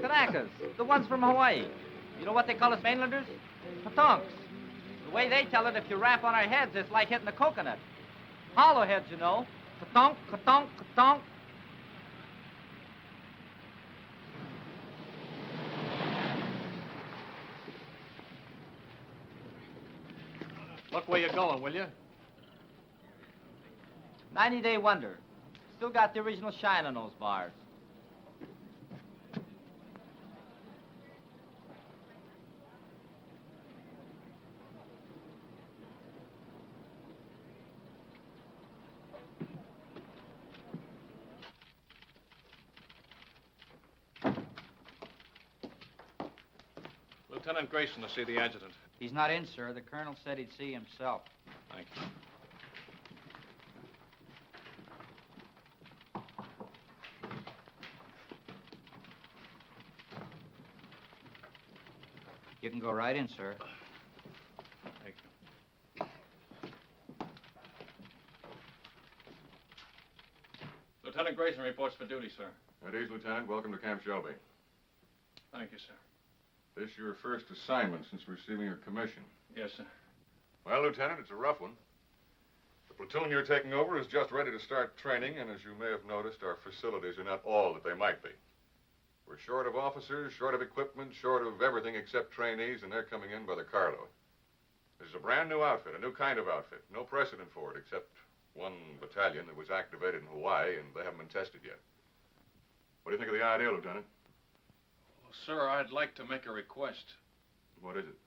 Kanakas, the ones from Hawaii. You know what they call us mainlanders? Patonks. The way they tell it, if you rap on our heads, it's like hitting a coconut. Hollow heads, you know. Katonk, katonk, katonk. Look where you're going, will you? 90-day wonder. Still got the original shine on those bars. Lieutenant Grayson to see the adjutant. He's not in, sir. The colonel said he'd see himself. Thank you. You can go right in, sir. Thank you. Lieutenant Grayson reports for duty, sir. At ease, Lieutenant. Welcome to Camp Shelby. Thank you, sir. This your first assignment since receiving your commission. Yes, sir. Well, Lieutenant, it's a rough one. The platoon you're taking over is just ready to start training, and as you may have noticed, our facilities are not all that they might be. We're short of officers, short of equipment, short of everything except trainees, and they're coming in by the carload. This is a brand new outfit, a new kind of outfit. No precedent for it, except one battalion that was activated in Hawaii, and they haven't been tested yet. What do you think of the idea, Lieutenant? Well, sir, I'd like to make a request. What is it?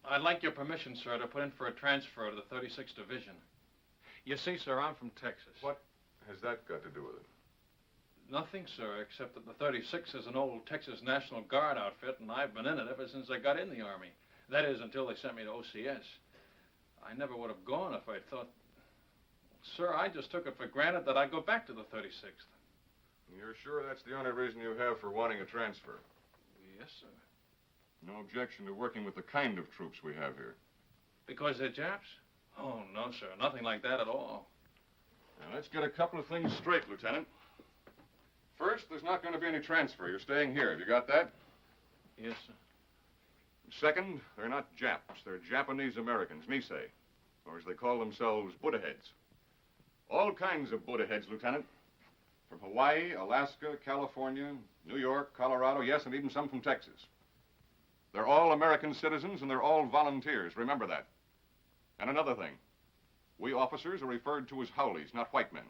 I'd like your permission, sir, to put in for a transfer to the 36th Division. You see, sir, I'm from Texas. What has that got to do with it? Nothing, sir, except that the 36th is an old Texas National Guard outfit, and I've been in it ever since I got in the Army. That is, until they sent me to OCS. I never would have gone if I'd thought... Sir, I just took it for granted that I'd go back to the 36th. You're sure that's the only reason you have for wanting a transfer? Yes, sir. No objection to working with the kind of troops we have here? Because they're Japs? Oh, no, sir. Nothing like that at all. Now, let's get a couple of things straight, Lieutenant. First, there's not going to be any transfer. You're staying here. Have you got that? Yes, sir. Second, they're not Japs. They're Japanese Americans, Nisei, or as they call themselves, Buddha heads. All kinds of Buddha heads, Lieutenant. From Hawaii, Alaska, California, New York, Colorado, yes, and even some from Texas. They're all American citizens, and they're all volunteers. Remember that. And another thing. We officers are referred to as Howleys, not white men.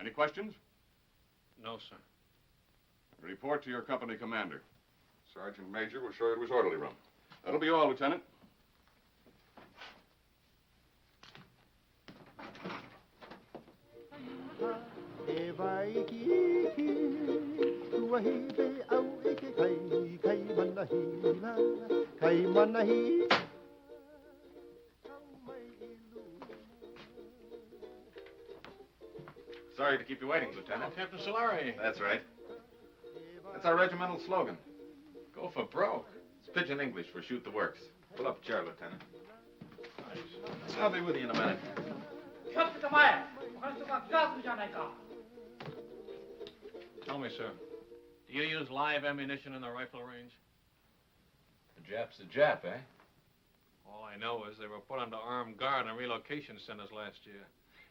Any questions? No, sir. Report to your company commander. Sergeant Major will show you to his orderly room. That'll be all, Lieutenant. Sorry to keep you waiting, Lieutenant. Oh, Captain Solari. That's right. That's our regimental slogan. Go for broke. It's pidgin English for shoot the works. Pull up a chair, Lieutenant. I'll be with you in a minute. Tell me, sir, do you use live ammunition in the rifle range? The Jap's a Jap, eh? All I know is they were put under armed guard in relocation centers last year.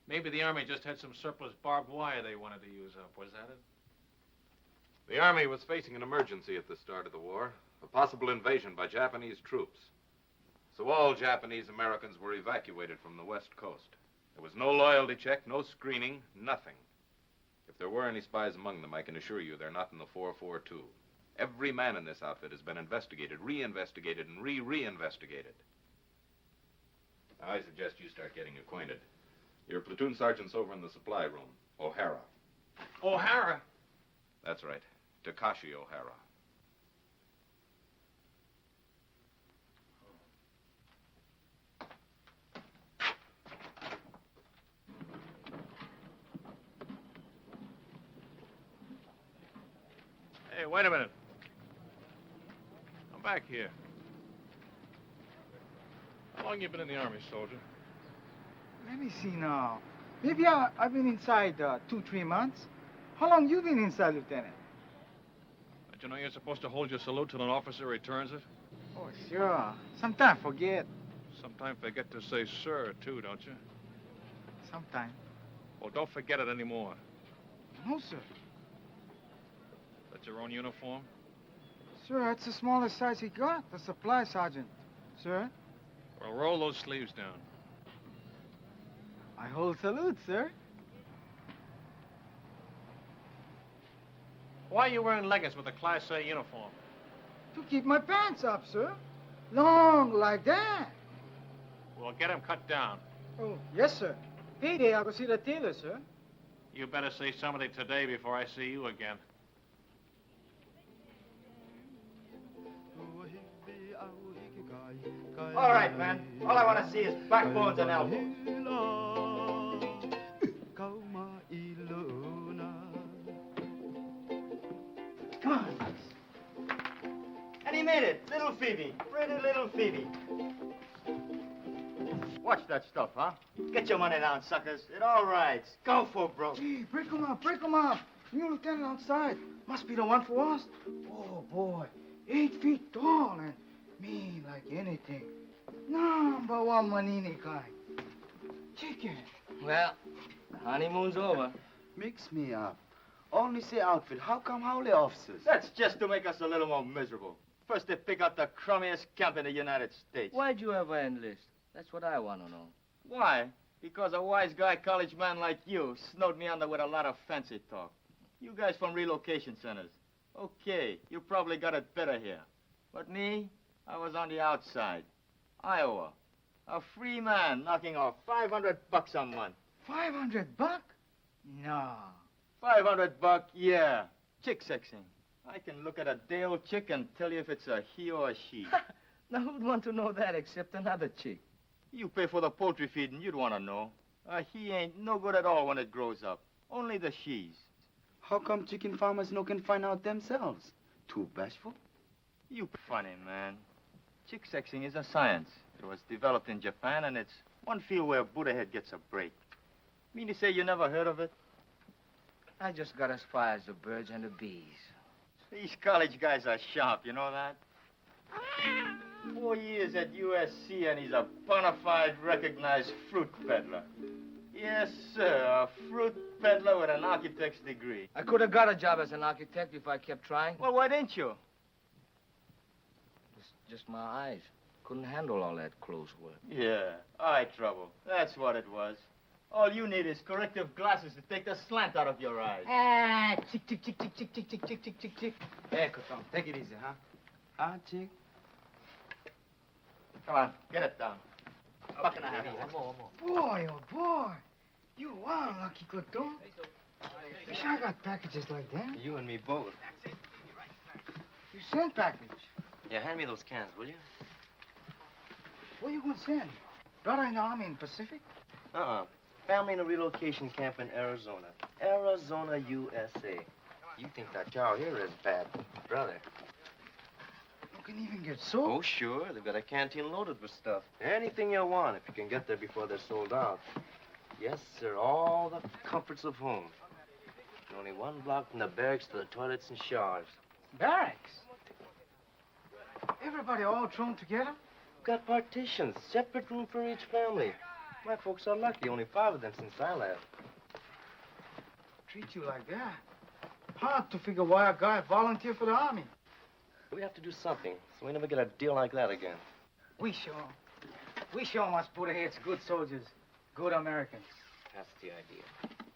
Maybe the Army just had some surplus barbed wire they wanted to use up. Was that it? The Army was facing an emergency at the start of the war, a possible invasion by Japanese troops. So all Japanese Americans were evacuated from the West Coast. There was no loyalty check, no screening, nothing. If there were any spies among them, I can assure you they're not in the 442. Every man in this outfit has been investigated, re-investigated, and re-re-investigated. Now, I suggest you start getting acquainted. Your platoon sergeant's over in the supply room, O'Hara. O'Hara? That's right, Takashi O'Hara. Hey, wait a minute. back here. How long you been in the Army, soldier? Let me see now. Maybe I've been inside 2-3 months. How long you been inside, Lieutenant? Don't you know you're supposed to hold your salute till an officer returns it? Oh, sure. Sometime forget. Sometimes forget to say sir, too, don't you? Sometime. Well, don't forget it anymore. No, sir. That's your own uniform? Sir, that's the smallest size he got. The supply sergeant. Sir? Well, roll those sleeves down. I hold salute, sir. Why are you wearing leggings with a Class A uniform? To keep my pants up, sir. Long like that. Well, get them cut down. Oh, yes, sir. Payday, I'll go see the tailor, sir. You better see somebody today before I see you again. All right, man. All I want to see is backbones and elbows. Come on. And he made it. Little Phoebe. Pretty little Phoebe. Watch that stuff, huh? Get your money down, suckers. It all rides. Go for broke. Gee, break 'em up, break 'em up. New lieutenant outside. Must be the one for us. Oh, boy. 8 feet tall and mean like anything. Number one Manini kind. Chicken. Well, the honeymoon's over. Mix me up. Only say outfit. How come howly officers? That's just to make us a little more miserable. First they pick out the crummiest camp in the United States. Why'd you ever enlist? That's what I want to know. Why? Because a wise guy college man like you snowed me under with a lot of fancy talk. You guys from relocation centers. Okay, you probably got it better here. But me, I was on the outside. Iowa. A free man knocking off $500 a month. $500? No. $500, yeah. Chick sexing. I can look at a day-old chick and tell you if it's a he or a she. Now, who'd want to know that except another chick? You pay for the poultry feeding, you'd want to know. He ain't no good at all when it grows up. Only the she's. How come chicken farmers no can find out themselves? Too bashful? You funny, man. Chick sexing is a science. It was developed in Japan, and it's one field where Buddha head gets a break. Mean to say you never heard of it? I just got as far as the birds and the bees. These college guys are sharp, you know that? 4 years at USC, and he's a bona fide recognized fruit peddler. Yes, sir, a fruit peddler with an architect's degree. I could have got a job as an architect if I kept trying. Well, why didn't you? It's just my eyes. Couldn't handle all that close work. Yeah, eye trouble. That's what it was. All you need is corrective glasses to take the slant out of your eyes. Ah, chick, chick, chick, chick, chick, chick, chick, chick, chick, chick, chick. Hey, Cotton, take it easy, huh? Ah, chick. Come on, get it down. Buck and a half. Boy, oh, boy. You are lucky, Cotton. Wish I got packages like that. You and me both. You send package. Yeah, hand me those cans, will you? What you gonna send? Brother in the Army in Pacific? Uh-uh. Family in a relocation camp in Arizona. Arizona, USA. You think that cow here is bad, brother. You can even get soap. Oh, sure. They've got a canteen loaded with stuff. Anything you want if you can get there before they're sold out. Yes, sir. All the comforts of home. And only one block from the barracks to the toilets and showers. Barracks. Everybody all thrown together? Got partitions, separate room for each family. My folks are lucky. Only 5 of them since I left. Treat you like that. Hard to figure why a guy volunteered for the Army. We have to do something so we never get a deal like that again. We show must put ahead good soldiers, good Americans. That's the idea.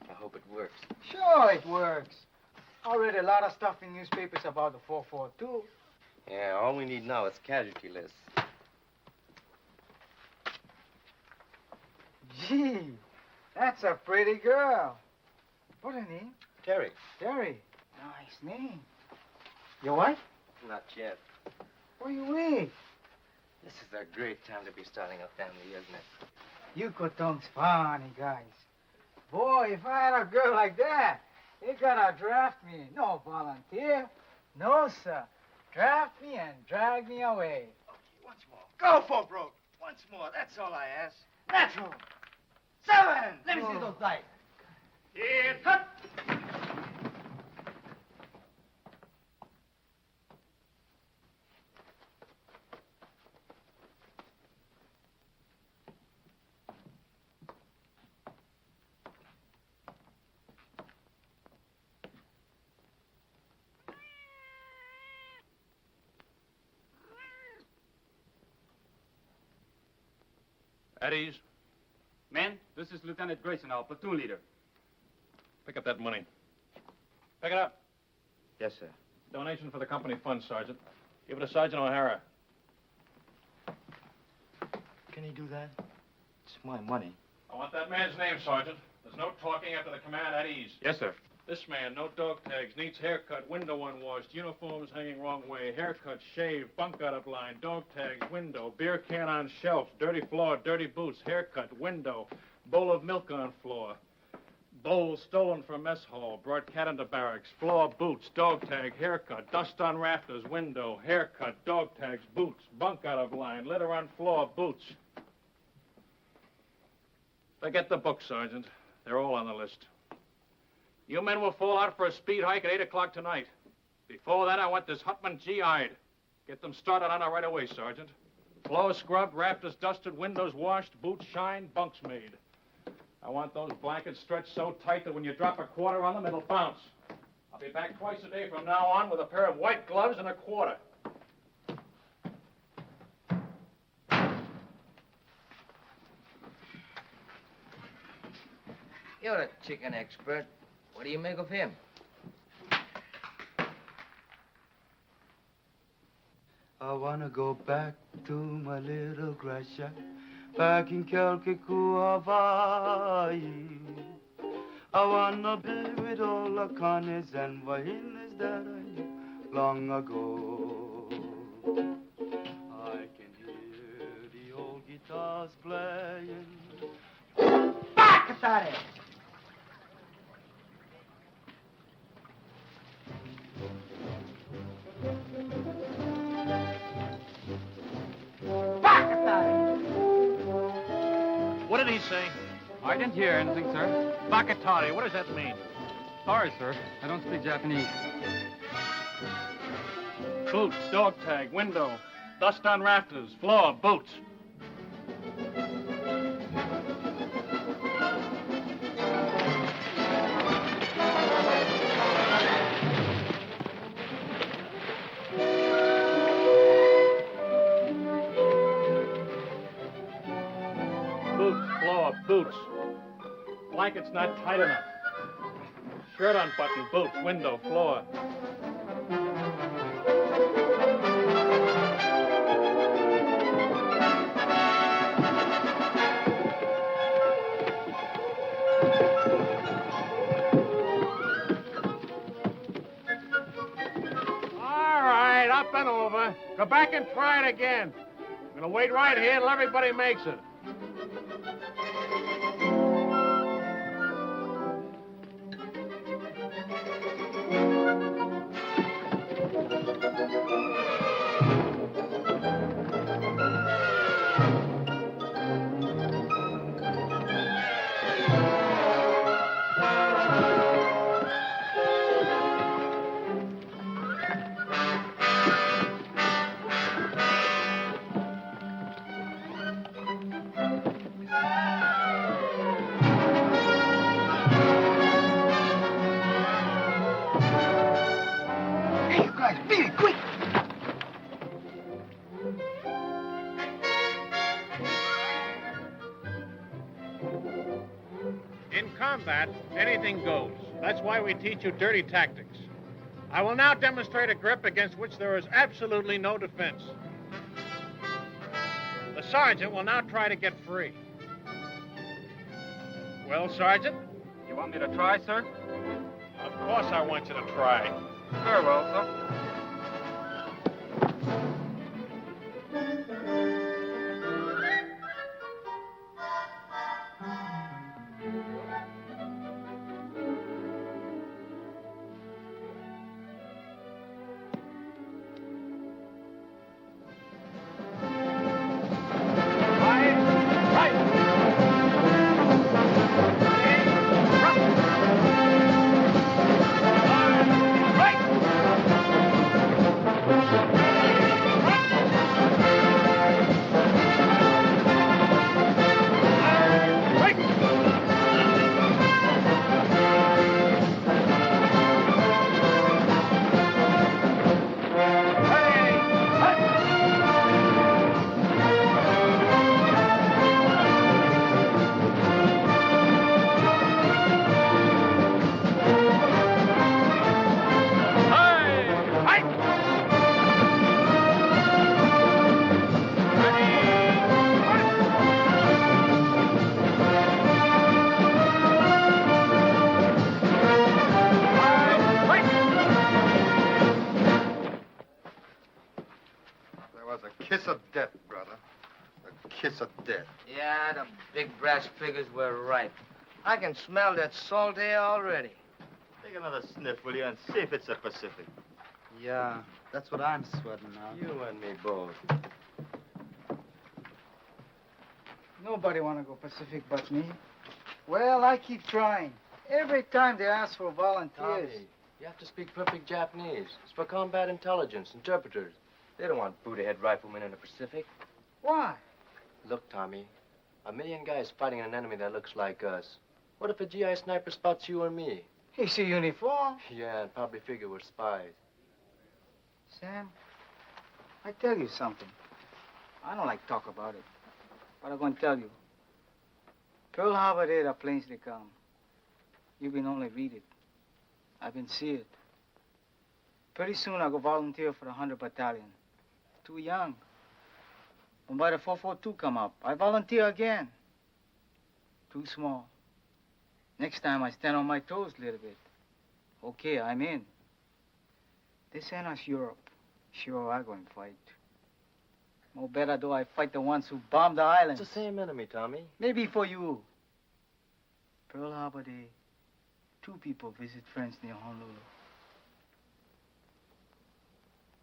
I hope it works. Sure, it works. I read a lot of stuff in newspapers about the 442. Yeah, all we need now is casualty lists. Gee, that's a pretty girl. What her name? Terry. Terry. Nice name. Your wife? Not yet. Where you with? This is a great time to be starting a family, isn't it? You Coton's funny guys. Boy, if I had a girl like that, they gotta draft me. No volunteer. No, sir. Draft me and drag drag me away. Once more. Go for broke. Once more. That's all I ask. Natural. 7. Let me see those dice. Here, cut. At ease. Men, this is Lieutenant Grayson, our platoon leader. Pick up that money. Pick it up. Yes, sir. Donation for the company fund, Sergeant. Give it to Sergeant O'Hara. Can he do that? It's my money. I want that man's name, Sergeant. There's no talking after the command at ease. Yes, sir. This man, no dog tags, needs haircut, window unwashed, uniforms hanging wrong way, haircut, shave, bunk out of line, dog tags, window, beer can on shelf, dirty floor, dirty boots, haircut, window, bowl of milk on floor, bowl stolen from mess hall, brought cat into barracks, floor, boots, dog tag, haircut, dust on rafters, window, haircut, dog tags, boots, bunk out of line, litter on floor, boots. Forget the book, Sergeant. They're all on the list. You men will fall out for a speed hike at 8 o'clock tonight. Before that, I want this hutman GI'd. Get them started on it right away, Sergeant. Floors scrubbed, rafters dusted, windows washed, boots shined, bunks made. I want those blankets stretched so tight that when you drop a quarter on them, it'll bounce. I'll be back twice a day from now on with a pair of white gloves and a quarter. You're a chicken expert. What do you make of him? I wanna go back to my little grass shack back in Calcasieu, Hawaii. I wanna be with all the Connies and Vahinas that I knew long ago. I can hear the old guitars playing. Back at it! What did he say? I didn't hear anything, sir. Bakatari, what does that mean? Sorry, sir. I don't speak Japanese. Boots, dog tag, window, dust on rafters, floor, boots. Boots. Blanket's not tight enough. Shirt unbuttoned, boots, window, floor. All right, up and over. Go back and try it again. I'm gonna wait right here till everybody makes it. In combat, anything goes. That's why we teach you dirty tactics. I will now demonstrate a grip against which there is absolutely no defense. The sergeant will now try to get free. Well, Sergeant? You want me to try, sir? Of course I want you to try. Very well, sir. was a kiss of death, brother. A kiss of death. Yeah, the big brass figures were right. I can smell that salt air already. Take another sniff, will you, and see if it's the Pacific. Yeah, that's what I'm sweating now. You and me both. Nobody want to go Pacific but me. Well, I keep trying. Every time they ask for volunteers. Tommy, you have to speak perfect Japanese. It's for combat intelligence, interpreters. They don't want Buddha-head riflemen in the Pacific. Why? Look, Tommy, a million guys fighting an enemy that looks like us. What if a GI sniper spots you or me? He see uniform. Yeah, and probably figure we're spies. Sam, I tell you something. I don't like talk about it, but I'm going to tell you. Pearl Harbor there, the planes they come. You been only read it. I've been see it. Pretty soon I'll go volunteer for the 100 Battalion. Too young. When by the 442 come up, I volunteer again. Too small. Next time I stand on my toes a little bit. Okay, I'm in. They send us Europe. Sure, I'm going to fight. No better do I fight the ones who bombed the islands. It's the same enemy, Tommy. Maybe for you. Pearl Harbor Day, 2 people visit friends near Honolulu.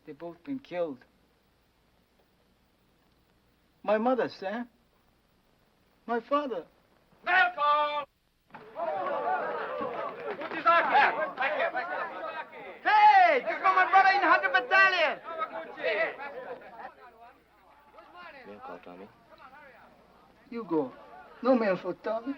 They both been killed. My mother, Sam. My father. Malcolm! Hey, there go my brother in the 100 Battalion. Mail call, Tommy. You go. No mail for Tommy.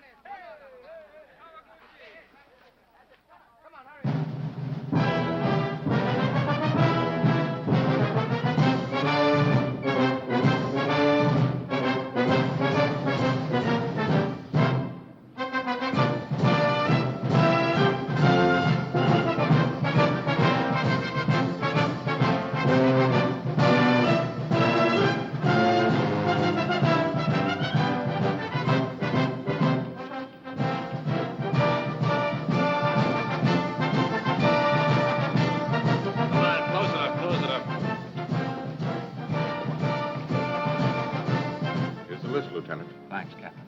Thanks, Captain.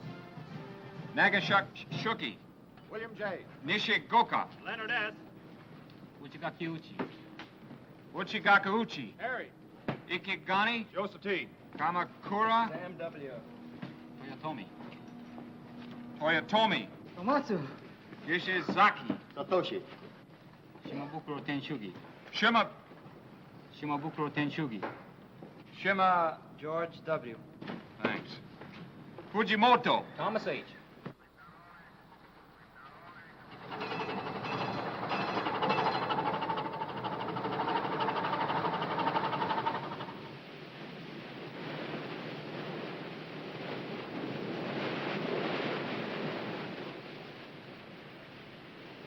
Nagashak Shuki. William J. Nishigoka. Leonard S. Uchikakiuchi. Uchigakauchi. Harry. Ikigani. Joseph T. Kamakura. Sam W. Toyotomi. Toyotomi. Tomatsu. Yishizaki. Satoshi. Shimabukuro Tenshugi. Shimabukuro Tenshugi. Shima. George W. Thanks. Fujimoto. Thomas H.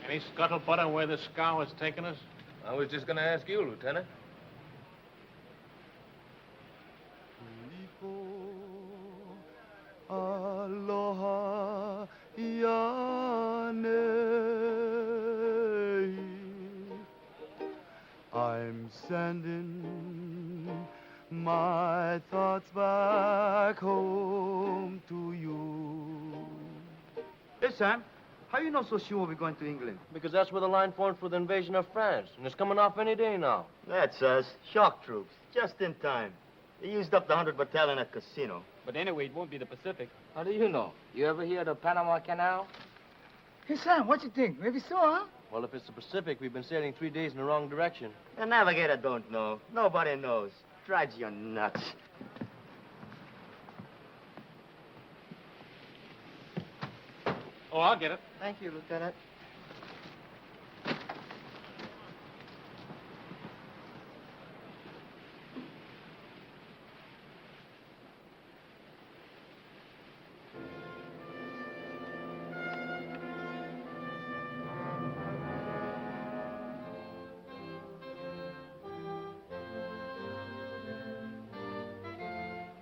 Any scuttlebutt on where this scow has taken us? I was just going to ask you, Lieutenant. Aloha Yane. I'm sending my thoughts back home to you. Hey, Sam. How you know so sure we'll be going to England? Because that's where the line formed for the invasion of France, and it's coming off any day now. That's us. Shock troops. Just in time. They used up the 100 Battalion at Casino. But anyway, it won't be the Pacific. How do you know? You ever hear of the Panama Canal? Hey, Sam, what you think? Maybe so, huh? Well, if it's the Pacific, we've been sailing 3 days in the wrong direction. The navigator don't know. Nobody knows. Drives you nuts. Oh, I'll get it. Thank you, Lieutenant.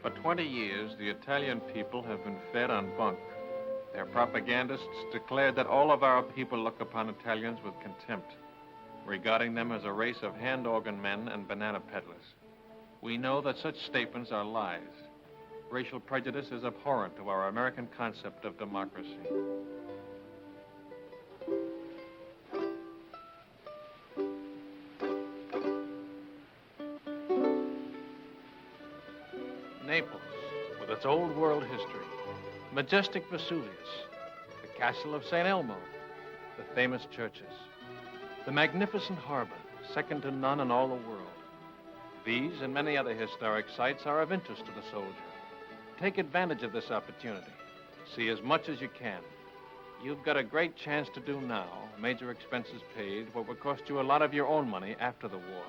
For 20 years, the Italian people have been fed on bunk. Their propagandists declared that all of our people look upon Italians with contempt, regarding them as a race of hand organ men and banana peddlers. We know that such statements are lies. Racial prejudice is abhorrent to our American concept of democracy. Naples, with its old world history, majestic Vesuvius, the castle of St. Elmo, the famous churches, the magnificent harbor, second to none in all the world. These and many other historic sites are of interest to the soldier. Take advantage of this opportunity. See as much as you can. You've got a great chance to do now, major expenses paid, what will cost you a lot of your own money after the war.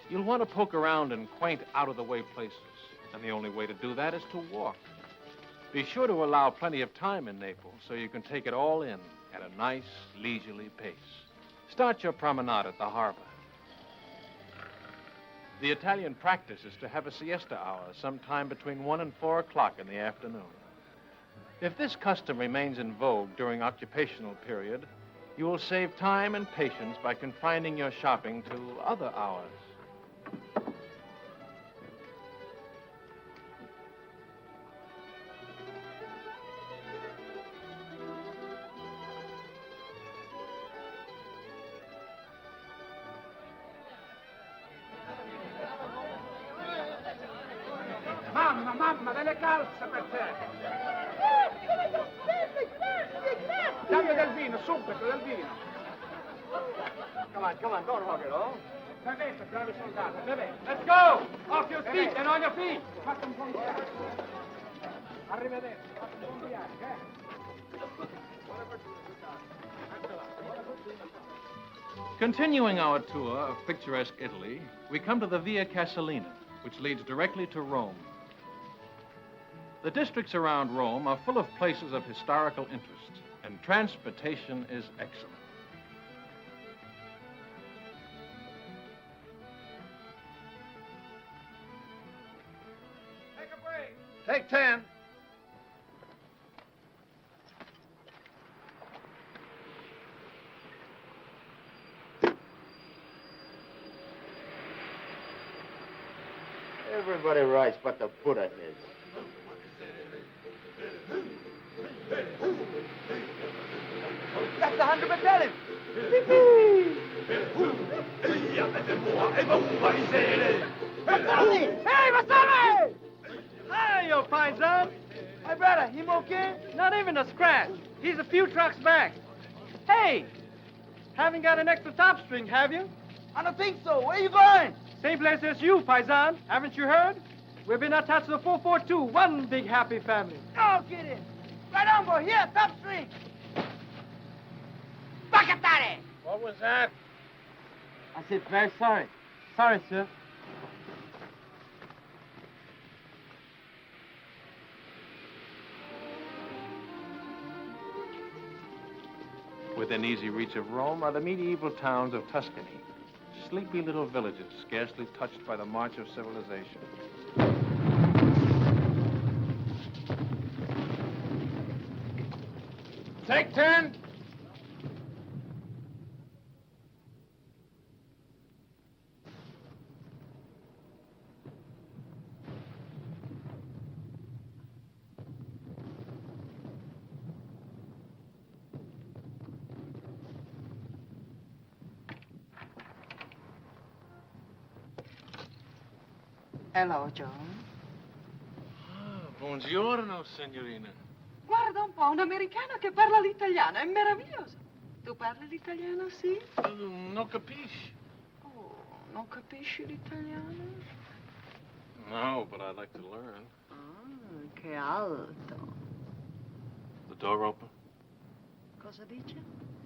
You'll want to poke around in quaint, out-of-the-way places, and the only way to do that is to walk. Be sure to allow plenty of time in Naples so you can take it all in at a nice, leisurely pace. Start your promenade at the harbor. The Italian practice is to have a siesta hour sometime between 1 and 4 o'clock in the afternoon. If this custom remains in vogue during occupational period, you will save time and patience by confining your shopping to other hours. Mamma, delle calze per te! Dammi del vino, subito, del vino! Come on, don't hug it, oh? Bevete, bravi soldati, bevete! Let's go! Off your feet and on your feet! Fate un buon viaggio! Arrivederci, fate un buon viaggio, Continuing our tour of picturesque Italy, we come to the Via Casalina, which leads directly to Rome. The districts around Rome are full of places of historical interest, and transportation is excellent. Take a break! Take 10. Everybody rides but the Buddha heads. That's the 100 Battalion. Hey, Vasari! Hi, you paisan. My brother, him okay? Not even a scratch. He's a few trucks back. Hey, haven't got an extra top string, have you? I don't think so. Where you going? Same place as you, paisan. Haven't you heard? We've been attached to the 442, one big happy family. No kidding. Right on, boy. Here, top string. Bacatare! What was that? I said, very sorry. Sorry, sir. Within easy reach of Rome are the medieval towns of Tuscany, sleepy little villages scarcely touched by the march of civilization. Take 10. Hello, John. Buongiorno, signorina. Guarda un po', un americano che parla l'italiano, è meraviglioso. Tu parli l'italiano, sì? Non capisci? Oh, non capisci l'italiano? No, but I'd like to learn. Ah, che alto. The door open? Cosa dice?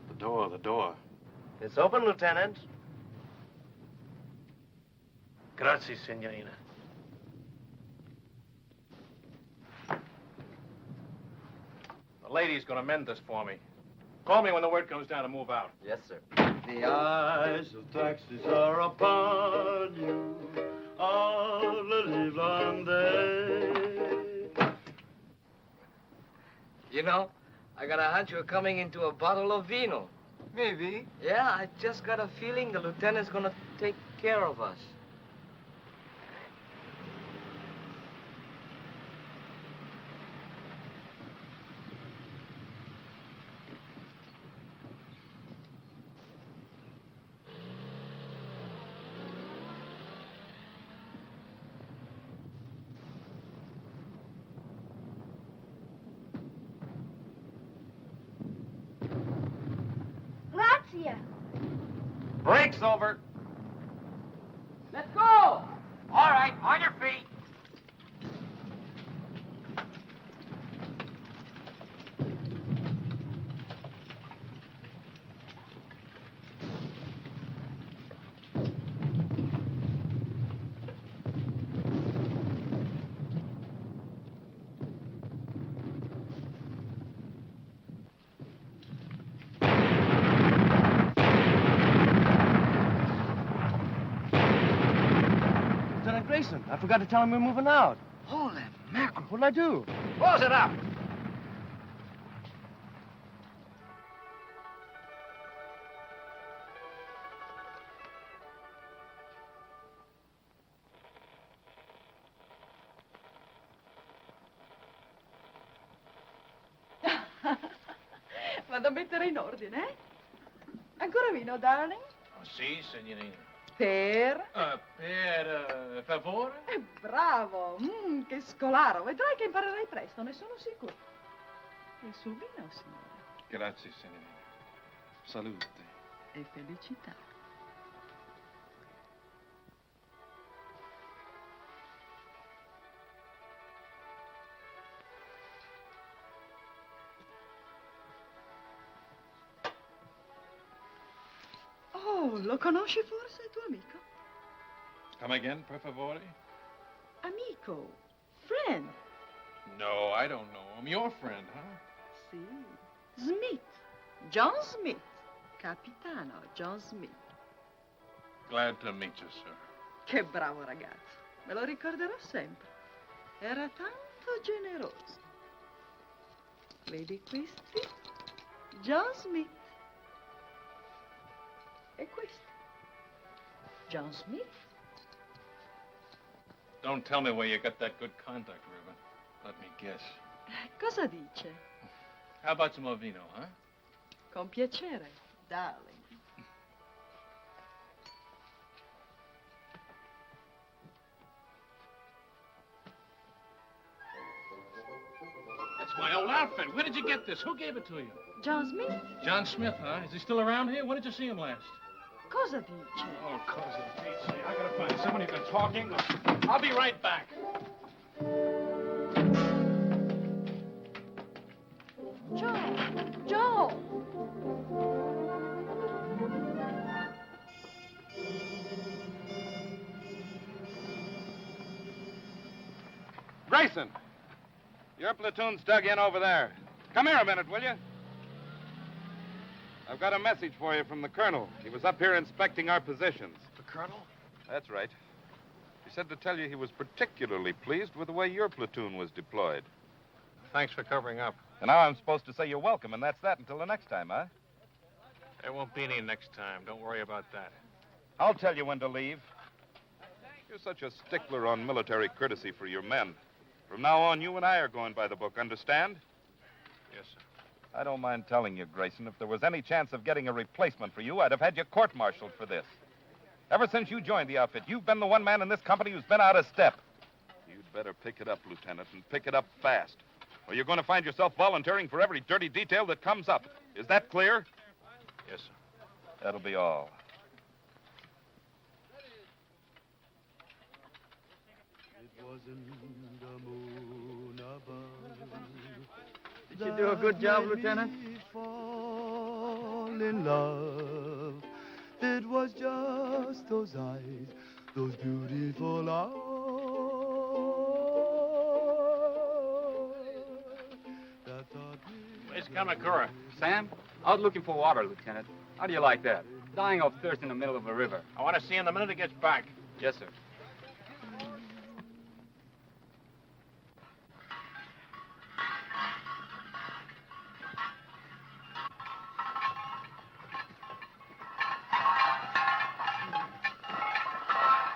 The door. It's open, Lieutenant. Grazie, signorina. The lady's gonna mend this for me. Call me when the word comes down to move out. Yes, sir. The eyes of taxis are upon you all the livelong day. You know, I got a hunch we're coming into a bottle of vino. Maybe. Yeah, I just got a feeling the lieutenant's gonna take care of us. Break's over. Let's go! All right, on your feet. Lieutenant Grayson, I forgot to tell him we're moving out. Holy mackerel. What'd I do? Close it up. Vado a mettere in ordine, eh? Ancora vino, darling? Oh, sì, signorina. Per? Per favore? Bravo! Che scolaro! Vedrai che imparerai presto, ne sono sicuro. E sul vino, signore. Grazie, signorina. Salute. E felicità. Oh, lo conosci forse, il tuo amico? Come again, per favore? Amico. Friend. No, I don't know him. Your friend, huh? Sì. Smith. John Smith. Capitano John Smith. Glad to meet you, sir. Che bravo ragazzo. Me lo ricorderò sempre. Era tanto generoso. Vedi questi? John Smith. E questo? John Smith. Don't tell me where you got that good contact, Reuben. Let me guess. Cosa dice? How about some more vino, huh? Con piacere, darling. That's my old outfit. Where did you get this? Who gave it to you? John Smith? John Smith, huh? Is he still around here? When did you see him last? Cosa dice? Oh, cosa dice. I gotta find somebody who can talk English. I'll be right back. Joe! Grayson, your platoon's dug in over there. Come here a minute, will you? I've got a message for you from the colonel. He was up here inspecting our positions. The colonel? That's right. He said to tell you he was particularly pleased with the way your platoon was deployed. Thanks for covering up. And now I'm supposed to say you're welcome, and that's that until the next time, huh? There won't be any next time. Don't worry about that. I'll tell you when to leave. You're such a stickler on military courtesy for your men. From now on, you and I are going by the book, understand? Yes, sir. I don't mind telling you, Grayson, if there was any chance of getting a replacement for you, I'd have had you court-martialed for this. Ever since you joined the outfit, you've been the one man in this company who's been out of step. You'd better pick it up, Lieutenant, and pick it up fast. Or you're going to find yourself volunteering for every dirty detail that comes up. Is that clear? Yes, sir. That'll be all. It wasn't the moon above. Did you do a good job, Lieutenant? Fall in love. It was just those eyes, those beautiful eyes. That taught me. Where's Kamakura? Sam? Out looking for water, Lieutenant. How do you like that? Dying of thirst in the middle of a river. I want to see him the minute he gets back. Yes, sir.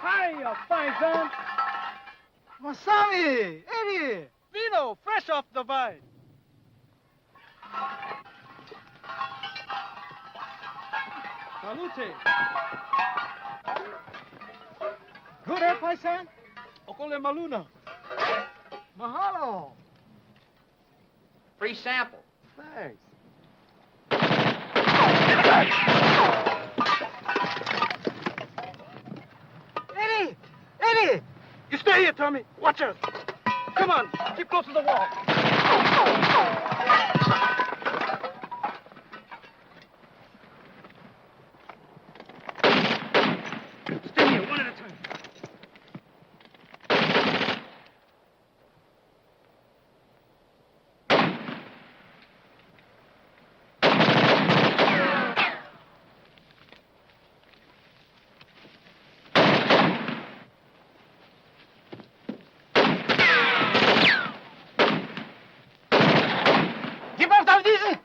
Hiya, fine, son. Masami, Eddie, Vino, fresh off the vine. Salute. Good, eh, paisan? Okole maluna. Mahalo. Free sample. Thanks. Eddie! You stay here, Tommy. Watch us. Come on, keep close to the wall. Stay here, one at a time. Gib auf diese!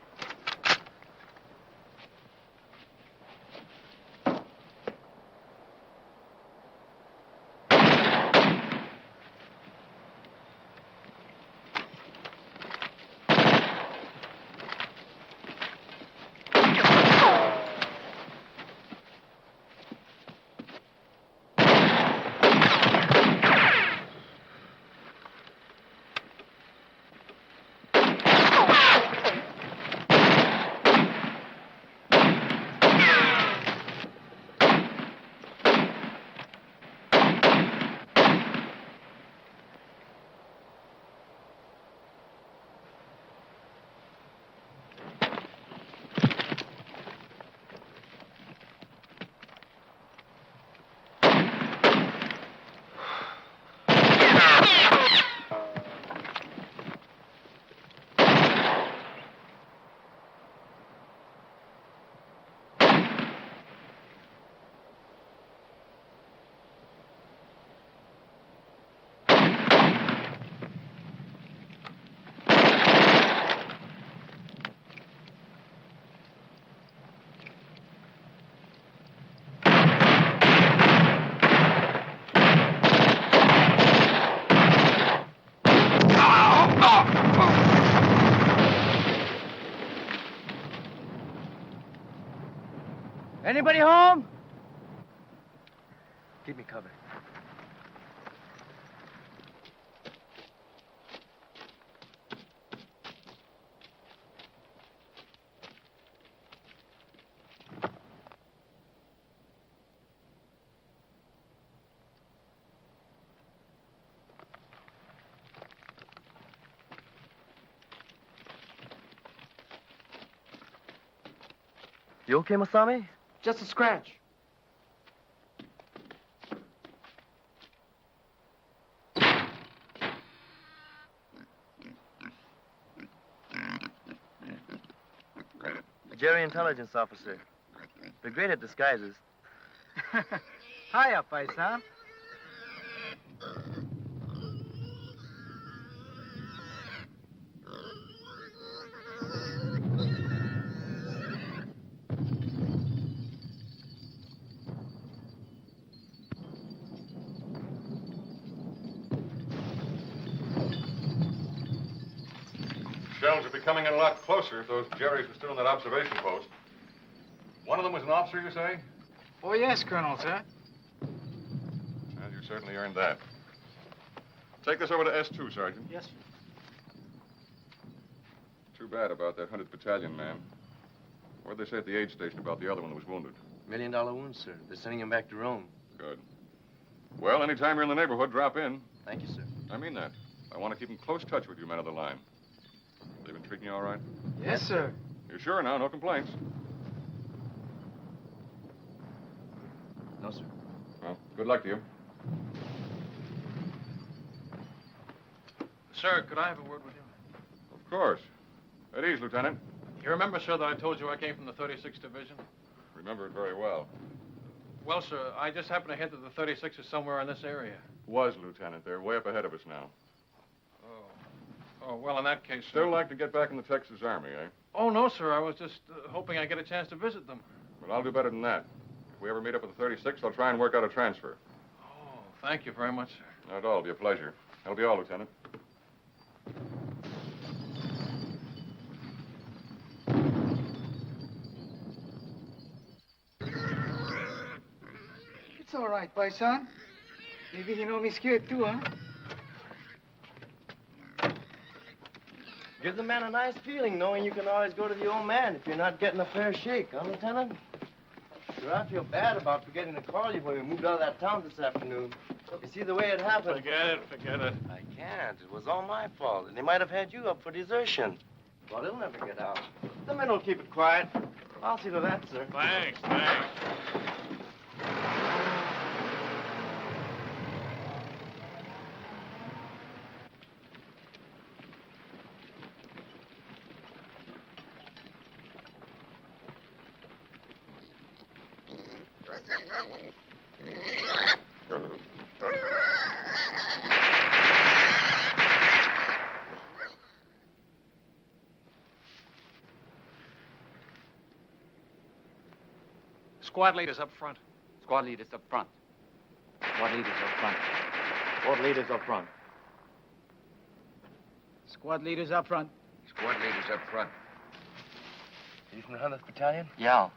Anybody home? Keep me covered. You okay, Masami? Just a scratch. Jerry, intelligence officer. They're great at disguises. Hiya, paisan. Shells would be coming in a lot closer if those Jerrys were still in that observation post. One of them was an officer, you say? Oh, yes, Colonel, sir. Well, you certainly earned that. Take this over to S2, Sergeant. Yes, sir. Too bad about that 100th Battalion man. What'd they say at the aid station about the other one that was wounded? $1 million wound, sir. They're sending him back to Rome. Good. Well, anytime you're in the neighborhood, drop in. Thank you, sir. I mean that. I want to keep in close touch with you men of the line. They've been treating you all right? Yes, sir. You're sure now? No complaints? No, sir. Well, good luck to you. Sir, could I have a word with you? Of course. At ease, Lieutenant. You remember, sir, that I told you I came from the 36th Division? Remember it very well. Well, sir, I just happened to hit that the 36th is somewhere in this area. Was, Lieutenant. They're way up ahead of us now. Oh, well, in that case, Still sir. like to get back in the Texas Army, eh? Oh, no, sir. I was just hoping I'd get a chance to visit them. But I'll do better than that. If we ever meet up with the 36th, I'll try and work out a transfer. Oh, thank you very much, sir. Not at all. It'll be a pleasure. That'll be all, Lieutenant. It's all right, paisan. Maybe he know me scared too, huh? Give the man a nice feeling knowing you can always go to the old man if you're not getting a fair shake, huh, Lieutenant? Sure, I feel bad about forgetting to call you when we moved out of that town this afternoon. You see the way it happened? Forget it. I can't. It was all my fault. And they might have had you up for desertion. Well, he'll never get out. The men will keep it quiet. I'll see to that, sir. Thanks. Squad leaders up front. Squad leaders up front. Squad leaders up front. Squad leaders up front. Squad leaders up front. Squad leaders up front. Are you from the 100th Battalion? Yeah.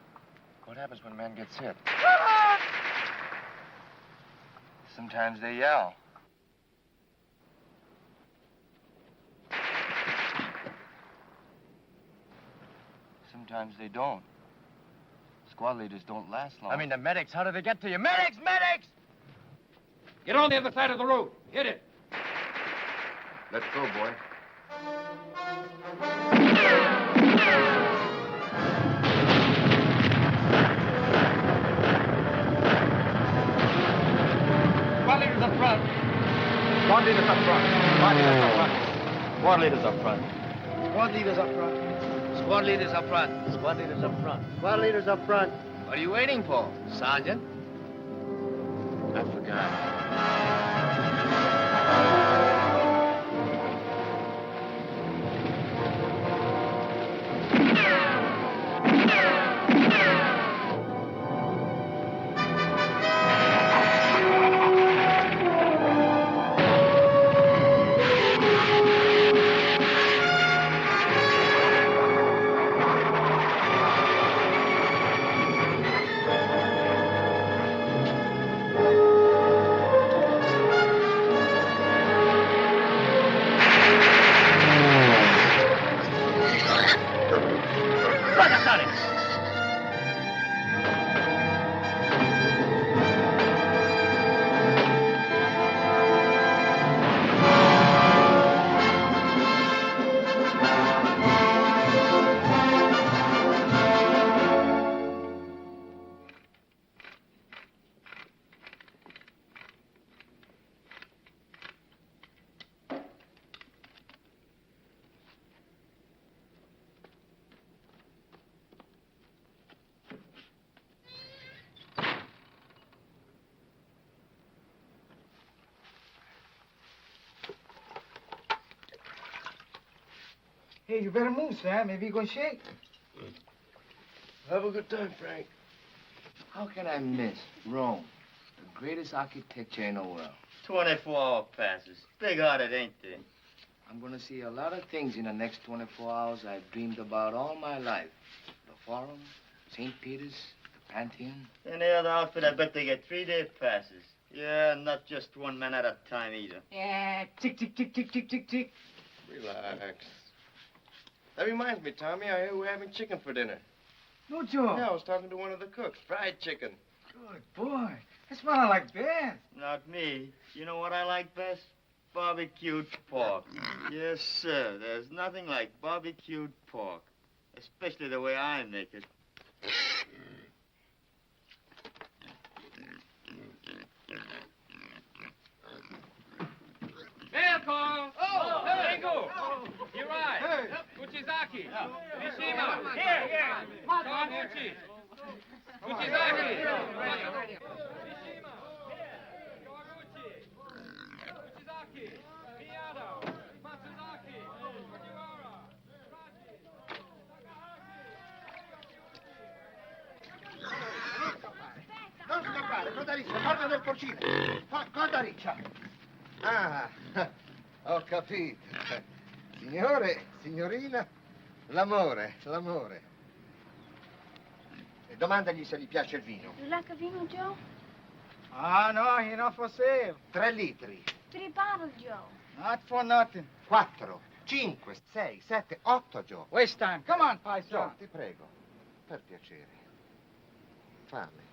What happens when a man gets hit? Sometimes they yell. Sometimes they don't. Squad leaders don't last long. I mean, the medics, how do they get to you? Medics! Medics! Get on the other side of the road. Hit it. Let's go, boy. Squad leaders up front. Squad leaders up front. Squad leaders up front. Squad leaders up front. Squad leaders up front. Squad leaders up front. Squad leaders up front. What are you waiting for, Sergeant? I forgot. Hey, you better move, Sam. Maybe you're going to shake. Have a good time, Frank. How can I miss Rome, the greatest architecture in the world? 24-hour passes. Big-hearted, ain't they? I'm going to see a lot of things in the next 24 hours I've dreamed about all my life. The Forum, St. Peter's, the Pantheon. Any other outfit, I bet they get 3-day passes. Yeah, not just one man at a time either. Yeah, tick, tick, tick, tick, tick, tick, tick. Relax. That reminds me, Tommy, I hear we're having chicken for dinner. No joke. Yeah, I was talking to one of the cooks. Fried chicken. Good boy. That's what I like best. Not me. You know what I like best? Barbecued pork. Yes, sir. There's nothing like barbecued pork. Especially the way I make it. Mail call. Oh, hey. Ringo. You're right. Hey. Uchizaki. Mishima. Here. John Uchi. Uchizaki. Mishima. Yoruchi. Uchizaki. Miyado. Matsuzaki. Fujiwara. Raji. Non scappare, coda riccia, guarda del porcino. Coda riccia. Ah, ho capito. Signore, signorina, l'amore. E domandagli se gli piace il vino. You like a vino, Joe? Ah, no, you're not for sale. 3 litri. 3 bottles, Joe. Not for nothing. 4, 5, 6, 7, 8, Joe. Waste time. Come on, Paisa. Joe, ti prego, per piacere. Fame.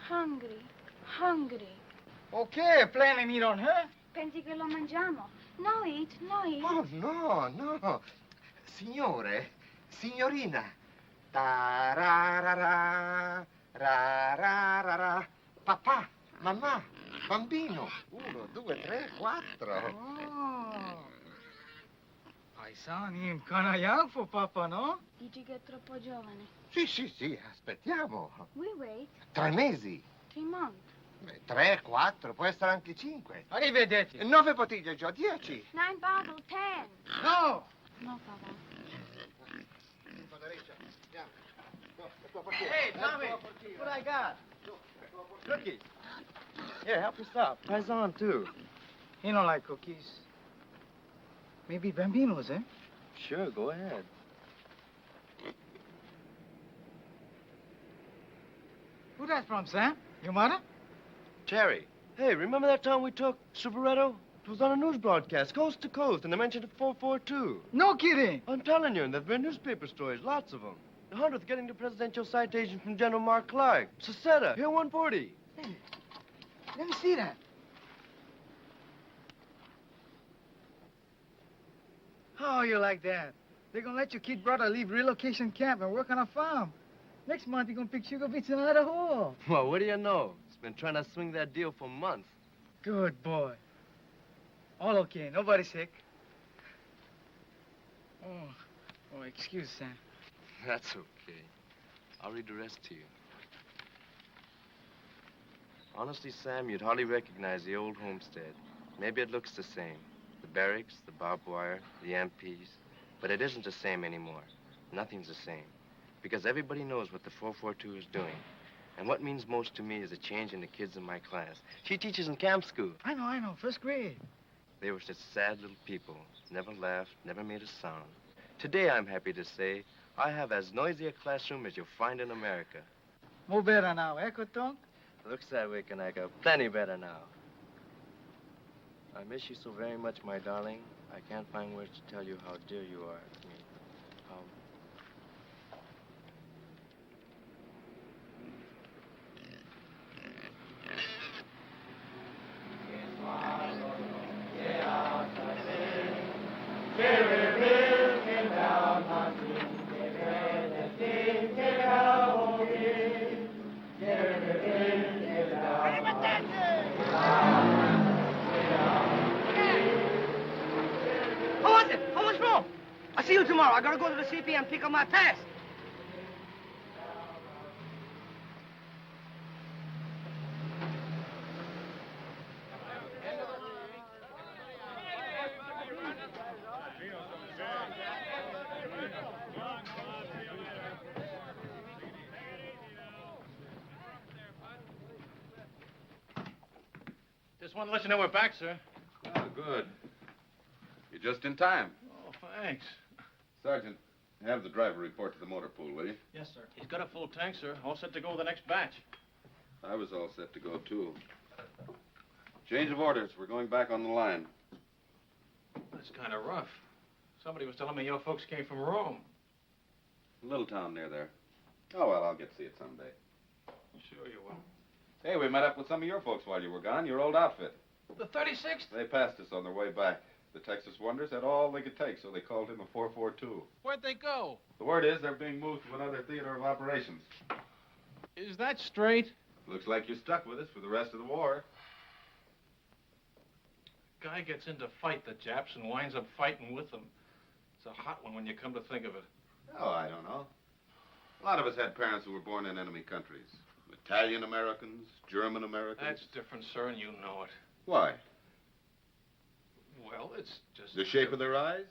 Hungry. Okay, plan and eat on her. Pensi che lo mangiamo? No eat, no eat. Oh, no, no. Signore, signorina. Ta-ra-ra-ra, ra-ra-ra-ra. Papà, mamma, bambino. 1, 2, 3, 4. Oh. Paisani, canaiac for Papa, no? Dici che è troppo giovane. Sì, sì, sì, aspettiamo. We wait 3 mesi. 3 months. 3, 4, può essere anche 5. Arrivederci. 9 bottiglie, Gio, 10. 9 bottle, 10. No. No, Papa. Hey, Tommy, what I got? Cookies. Here, help yourself. Paisan, too. He don't like cookies. Maybe Bambino's, eh? Sure, go ahead. Who that from, Sam? Your mother? Terry. Hey, remember that time we took Superetto? It was on a news broadcast, coast to coast, and they mentioned 442. No kidding. I'm telling you, and there've been newspaper stories, lots of them. The 100th getting the presidential citation from General Mark Clark. Seceta, here 140. Hey, let me see that. How you like that? They're gonna let your kid brother leave relocation camp and work on a farm. Next month, you're gonna pick sugar beets in Idaho. Well, what do you know? He's been trying to swing that deal for months. Good boy. All okay. Nobody sick. Oh, excuse, Sam. That's okay. I'll read the rest to you. Honestly, Sam, you'd hardly recognize the old homestead. Maybe it looks the same. The barracks, the barbed wire, the MPs. But it isn't the same anymore. Nothing's the same. Because everybody knows what the 442 is doing. And what means most to me is a change in the kids in my class. She teaches in camp school. I know. First grade. They were such sad little people. Never laughed, never made a sound. Today, I'm happy to say, I have as noisy a classroom as you'll find in America. More better now, eh, Cotton? Looks that way, Kanaka. Plenty better now. I miss you so very much, my darling. I can't find words to tell you how dear you are to me. How... How much more? I'll see you tomorrow. I gotta go to the CP and pick up my pass. Just want to let you know we're back, sir. Oh, good. You're just in time. Oh, thanks. Sergeant, have the driver report to the motor pool, will you? Yes, sir. He's got a full tank, sir. All set to go with the next batch. I was all set to go, too. Change of orders. We're going back on the line. That's kind of rough. Somebody was telling me your folks came from Rome. A little town near there. Oh, well, I'll get to see it someday. Sure you will. Hey, we met up with some of your folks while you were gone, your old outfit. The 36th? They passed us on their way back. The Texas Wonders had all they could take, so they called him a 442. Where'd they go? The word is they're being moved to another theater of operations. Is that straight? Looks like you're stuck with us for the rest of the war. Guy gets in to fight the Japs and winds up fighting with them. It's a hot one when you come to think of it. Oh, I don't know. A lot of us had parents who were born in enemy countries. Italian Americans, German Americans. That's different, sir, and you know it. Why? Well, it's just... The shape of their eyes?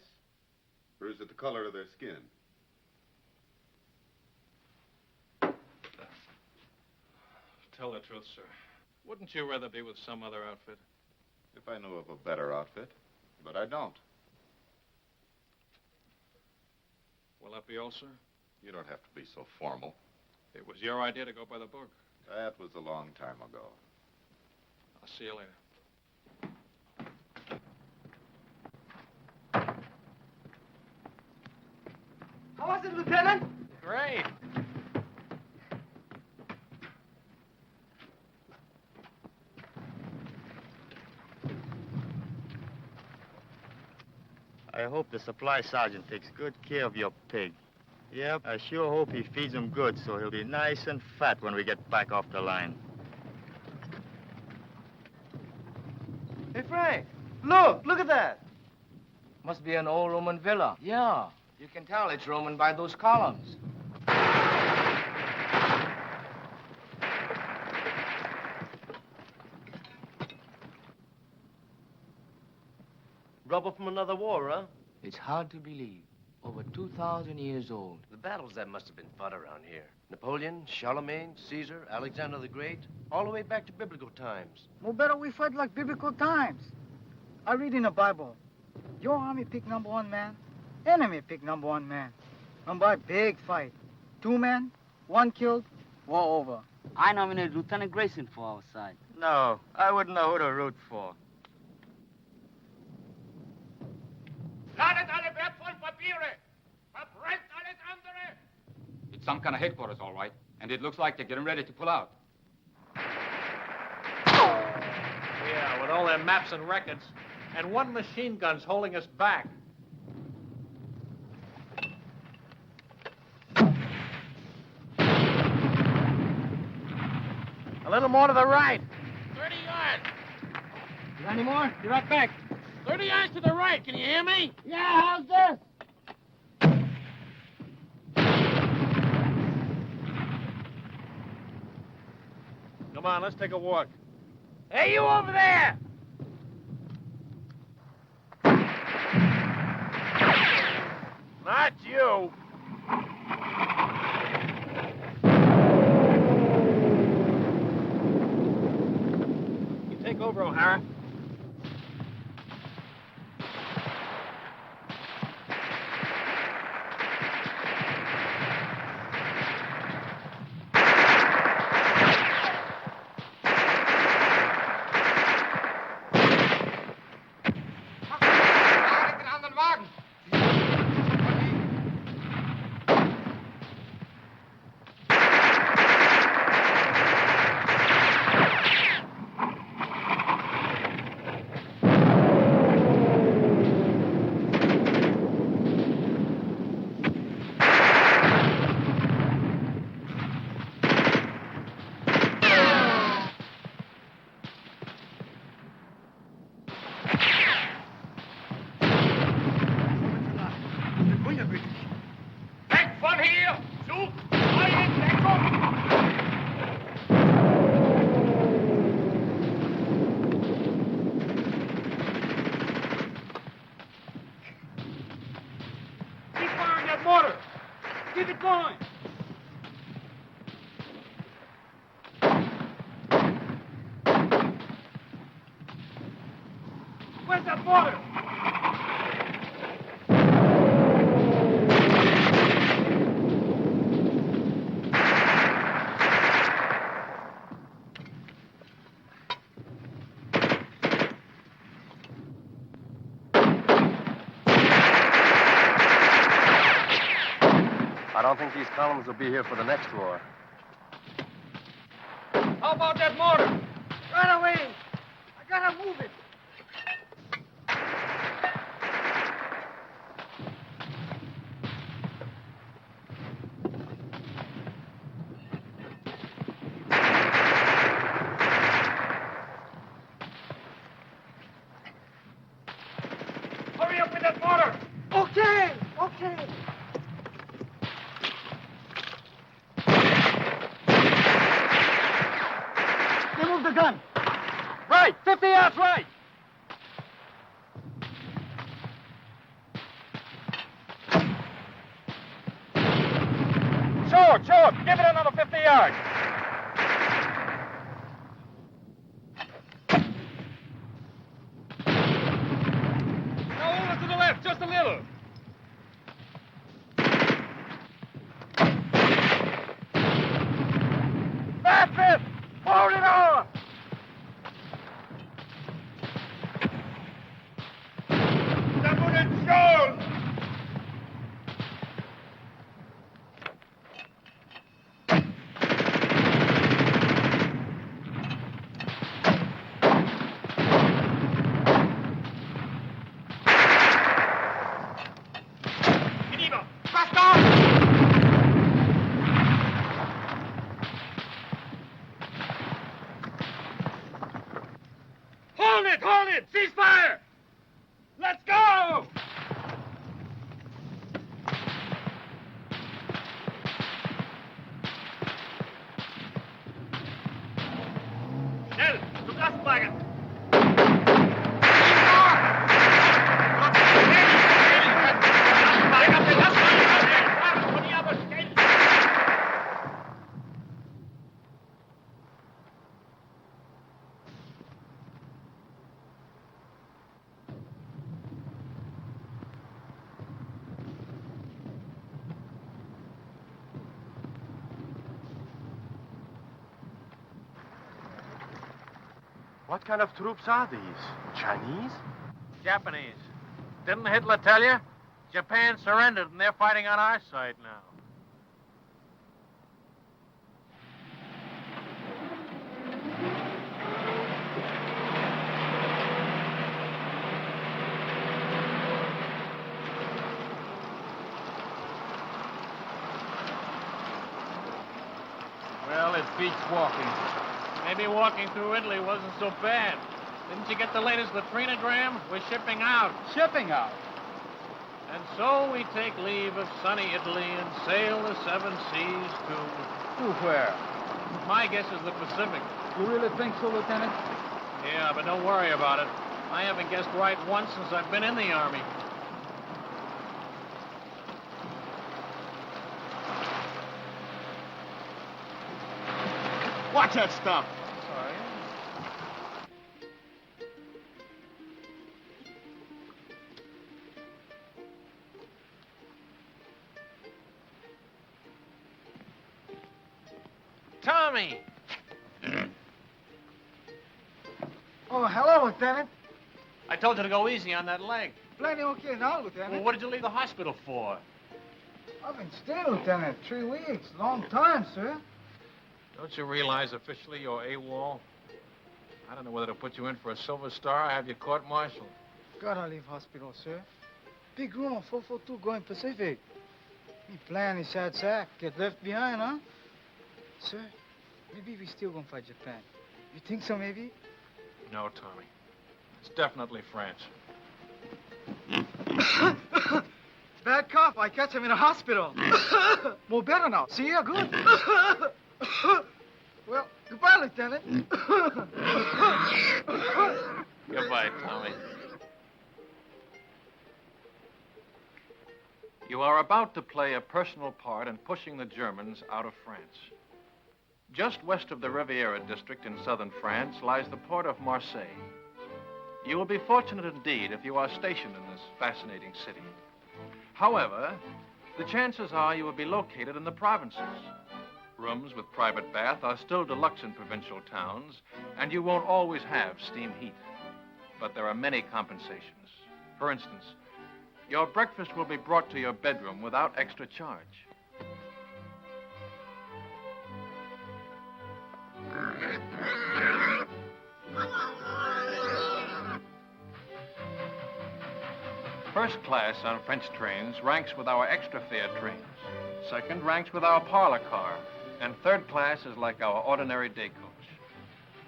Or is it the color of their skin? Tell the truth, sir. Wouldn't you rather be with some other outfit? If I knew of a better outfit. But I don't. Will that be all, sir? You don't have to be so formal. It was your idea to go by the book. That was a long time ago. I'll see you later. How was it, Lieutenant? Great. I hope the supply sergeant takes good care of your pig. Yep, I sure hope he feeds him good so he'll be nice and fat when we get back off the line. Hey, Frank, look at that. Must be an old Roman villa. Yeah, you can tell it's Roman by those columns. Rubber from another war, huh? It's hard to believe. Over 2,000 years old. The battles that must have been fought around here. Napoleon, Charlemagne, Caesar, Alexander the Great, all the way back to biblical times. No better we fight like biblical times. I read in the Bible, your army pick number 1 man, enemy pick number 1 man. And by big fight, 2 men, 1 killed, war over. I nominated Lieutenant Grayson for our side. No, I wouldn't know who to root for. Ladet alle wertvollen Papiere! Verbrennt alles andere! It's some kind of headquarters, all right. And it looks like they're getting ready to pull out. Yeah, with all their maps and records. And 1 machine gun's holding us back. A little more to the right. 30 yards. You got any more? Be right back. 30 yards to the right. Can you hear me? Yeah, how's this? Come on, let's take a walk. Hey, you over there! Not you. You take over, O'Hara. Weg von hier! Sucht neue Deckung! Keep firing that mortar! Keep it going! Where's that mortar? I don't think these columns will be here for the next war. How about that mortar? Right away. I gotta move it. Hurry up with that mortar! Okay, okay. Remove the gun. Right! 50 yards right! Short! Give it another 50 yards! Now over to the left, just a little. That's it! Hold it on! Shown! What kind of troops are these? Chinese? Japanese. Didn't Hitler tell you? Japan surrendered, and they're fighting on our side now. Well, it beats walking. Maybe walking through Italy wasn't so bad. Didn't you get the latest latrinogram? We're shipping out. Shipping out. And so we take leave of sunny Italy and sail the seven seas to... To where? My guess is the Pacific. You really think so, Lieutenant? Yeah, but don't worry about it. I haven't guessed right once since I've been in the Army. Watch that stuff. Sorry. Tommy! Oh, hello, Lieutenant. I told you to go easy on that leg. Plenty okay now, Lieutenant. Well, what did you leave the hospital for? I've been staying, Lieutenant. 3 weeks. Long time, sir. Don't you realize officially you're AWOL? I don't know whether to put you in for a Silver Star or have you court-martialed. Gotta leave hospital, sir. Big room on 442 going Pacific. Me plan is sad sack. Get left behind, huh? Sir, maybe we still gonna fight Japan. You think so, maybe? No, Tommy. It's definitely France. Bad cough. I catch him in a hospital. More better now. See ya? Good. Well, goodbye, Lieutenant. Goodbye, Tommy. You are about to play a personal part in pushing the Germans out of France. Just west of the Riviera district in southern France lies the port of Marseille. You will be fortunate indeed if you are stationed in this fascinating city. However, the chances are you will be located in the provinces. Rooms with private bath are still deluxe in provincial towns, and you won't always have steam heat. But there are many compensations. For instance, your breakfast will be brought to your bedroom without extra charge. First class on French trains ranks with our extra fare trains. Second ranks with our parlor car. And third class is like our ordinary day coach.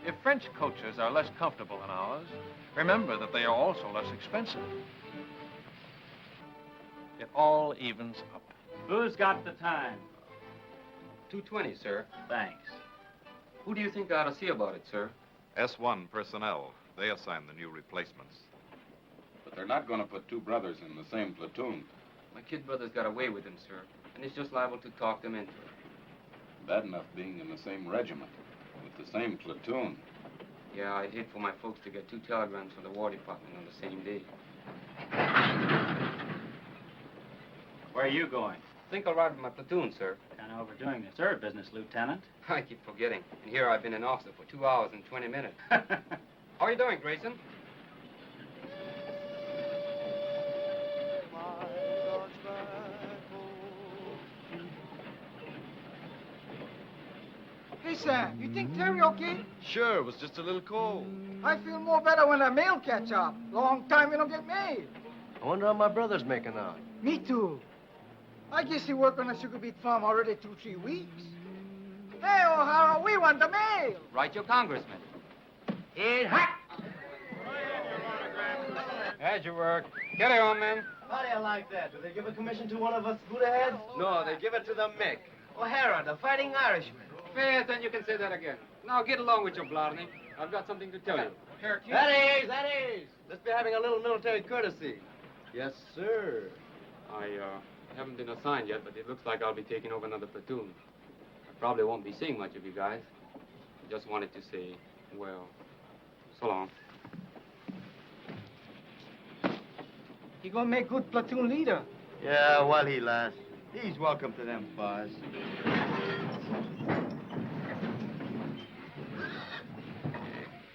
If French coaches are less comfortable than ours, remember that they are also less expensive. It all evens up. Who's got the time? 2:20, sir. Thanks. Who do you think I ought to see about it, sir? S1 personnel. They assign the new replacements. But they're not going to put two brothers in the same platoon. My kid brother's got away with him, sir, and he's just liable to talk them into it. Bad enough being in the same regiment, with the same platoon. Yeah, I'd hate for my folks to get two telegrams from the War Department on the same day. Where are you going? Think I'll ride with my platoon, sir. Kind of overdoing the third business, Lieutenant. I keep forgetting. And here I've been an officer for 2 hours and 20 minutes. How are you doing, Grayson? Hey, Sam, you think Terry okay? Sure, it was just a little cold. I feel more better when the mail catch up. Long time we don't get mail. I wonder how my brother's making out. Me too. I guess he worked on a sugar beet farm already 2-3 weeks. Hey, O'Hara, we want the mail. Write your congressman. It's hot. How'd you work? Get it on, man. How do you like that? Do they give a commission to one of us Buddha heads? No, they give it to the Mick. O'Hara, the fighting Irishman. Yes, then you can say that again. Now get along with your Blarney. I've got something to tell you. That is. Let's be having a little military courtesy. Yes, sir. I haven't been assigned yet, but it looks like I'll be taking over another platoon. I probably won't be seeing much of you guys. I just wanted to say, well, so long. He gonna make good platoon leader. Yeah, while he lasts. He's welcome to them bars.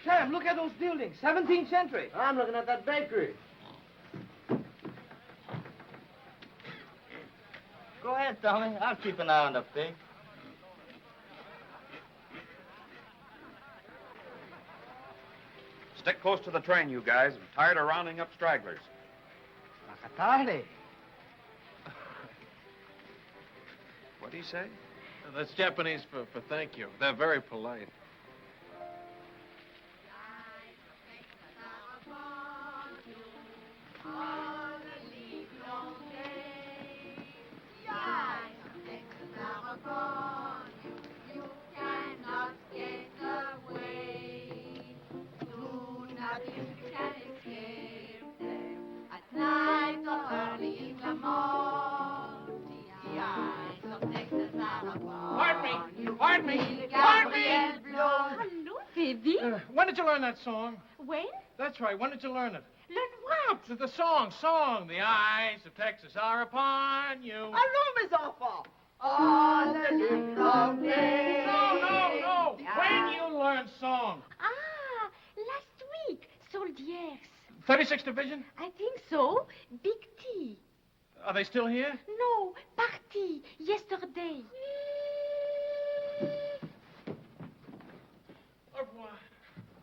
Sam, Sam, look at those buildings. 17th century. I'm looking at that bakery. Go ahead, Tommy. I'll keep an eye on the pig. Stick close to the train, you guys. I'm tired of rounding up stragglers. Tarde. What do you say? That's Japanese for thank you. They're very polite. Pardon me. Pardon me. Hello, baby. When did you learn that song? When? That's right. When did you learn it? Learn what? The song. The eyes of Texas are upon you. Allons, mes enfants. On the live long day. No. When you learned song? Ah, last week. Soldiers. 36th Division? I think so. Big T. Are they still here? No, party. Yesterday. Au revoir.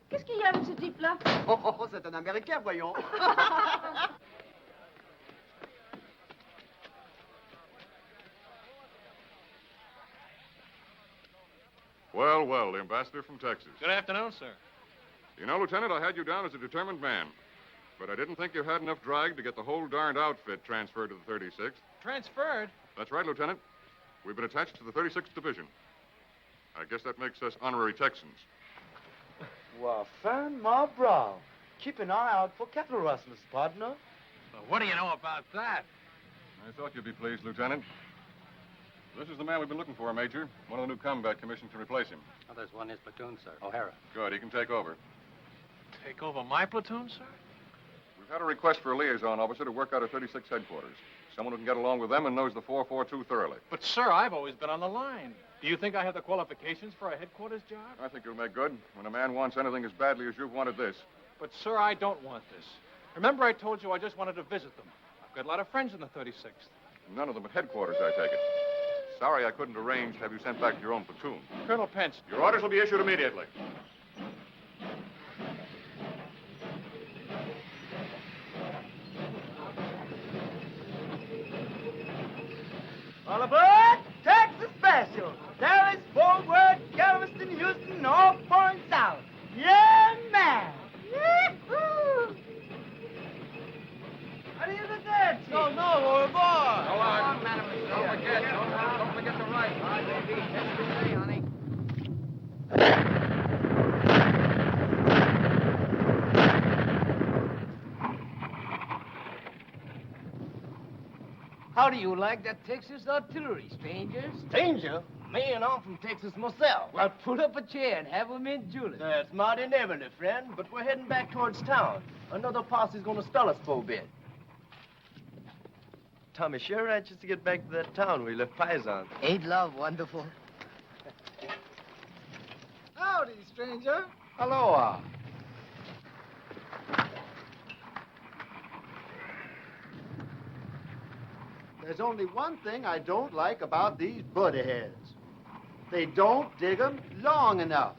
Qu'est-ce qu'il y a avec ce type-là? Oh, c'est un Américain, voyons. Well, the ambassador from Texas. Good afternoon, sir. You know, Lieutenant, I had you down as a determined man. But I didn't think you had enough drag to get the whole darned outfit transferred to the 36th. Transferred? That's right, Lieutenant. We've been attached to the 36th Division. I guess that makes us honorary Texans. Well, fan my brow. Keep an eye out for cattle rustlers, partner. Well, what do you know about that? I thought you'd be pleased, Lieutenant. This is the man we've been looking for, Major. One of the new combat commissions to replace him. Oh, there's one in his platoon, sir. O'Hara. Good, he can take over. Take over my platoon, sir? We've had a request for a liaison officer to work out of 36 headquarters. Someone who can get along with them and knows the 442 thoroughly. But, sir, I've always been on the line. Do you think I have the qualifications for a headquarters job? I think you'll make good when a man wants anything as badly as you've wanted this. But, sir, I don't want this. Remember I told you I just wanted to visit them. I've got a lot of friends in the 36th. None of them at headquarters, I take it. Sorry I couldn't arrange to have you sent back to your own platoon. Colonel Pence. Your orders will be issued immediately. All aboard! Texas Special! Dallas, Fort Worth, Galveston, Houston, all points out. Yeah, man! Yee-hoo! Arrivederci! No, au revoir! Go on, mademoiselle. Don't forget the right. All right, baby. That's good day, honey. How do you like that Texas artillery, strangers? Stranger? Man, I'm from Texas myself. Well, pull up a chair and have 'em in Julius. That's mighty neighborly, friend, but we're heading back towards town. Another posse's gonna stall us for a bit. Tommy sure anxious to get back to that town we left Paisan. Ain't love wonderful? Howdy, stranger. Aloha. There's only one thing I don't like about these buddy heads. They don't dig 'em long enough.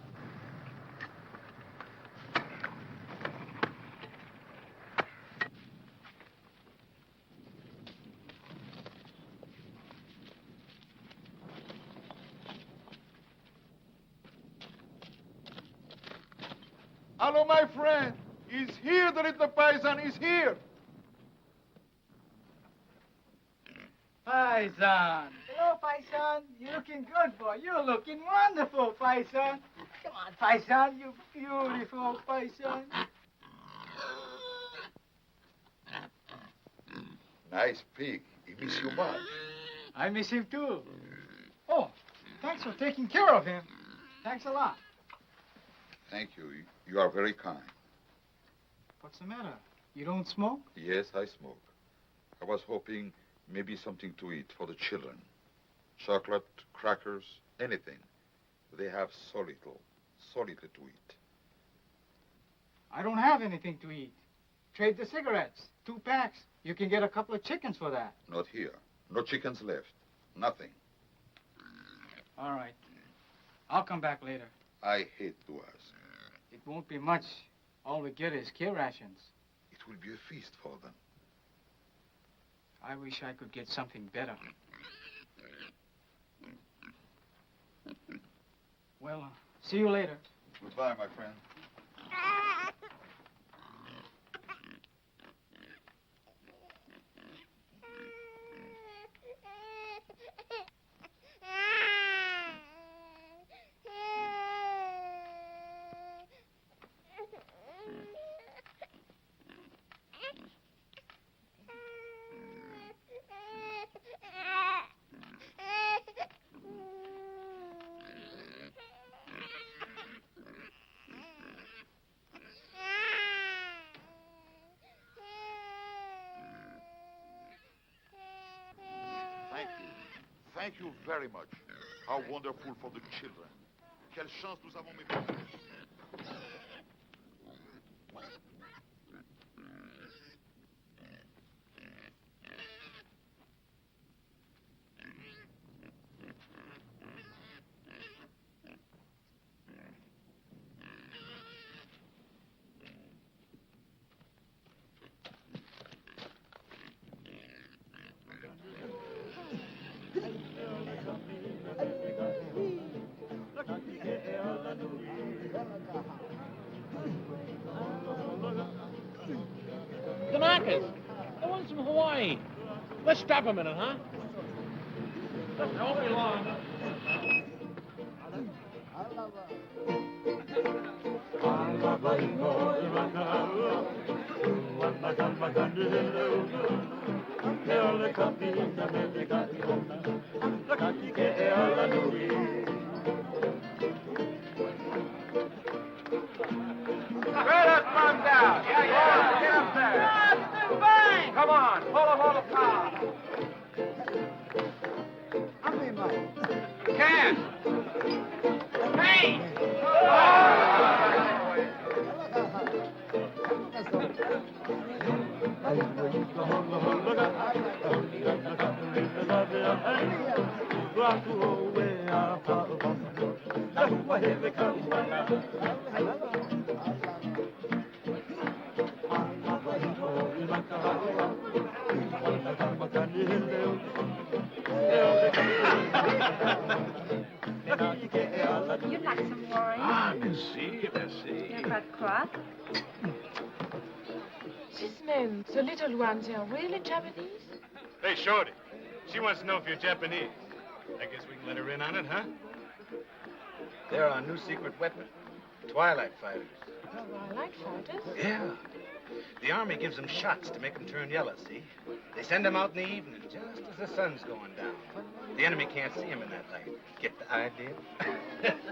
Hello, my friend. He's here, the little paisan is here. Paisan. Hello, Paisan. You're looking good, boy. You're looking wonderful, Paisan. Come on, Paisan. You beautiful Paisan. Nice pig. He miss you much. I miss him, too. Oh, thanks for taking care of him. Thanks a lot. Thank you. You are very kind. What's the matter? You don't smoke? Yes, I smoke. I was hoping maybe something to eat for the children. Chocolate, crackers, anything. They have so little to eat. I don't have anything to eat. Trade the cigarettes. 2 packs. You can get a couple of chickens for that. Not here. No chickens left. Nothing. All right. I'll come back later. I hate to ask. It won't be much. All we get is care rations. It will be a feast for them. I wish I could get something better. Well, see you later. Goodbye, my friend. Thank you very much. How wonderful for the children. Quelle chance nous avons, mes frères. The knockers. The ones from Hawaii. Let's stop a minute, huh? It won't be long. Let's run down. Yeah. Get up there. Come on, pull him on the car. Can. Hey! You'd like some wine? Ah, merci. You're not cross? These men, the little ones, they are really Japanese? Hey, Shorty. She wants to know if you're Japanese. I guess we can let her in on it, huh? They're our new secret weapon. Twilight fighters. Twilight fighters? Yeah. The Army gives them shots to make them turn yellow, see? They send them out in the evening, just as the sun's going down. The enemy can't see him in that light. Get the idea?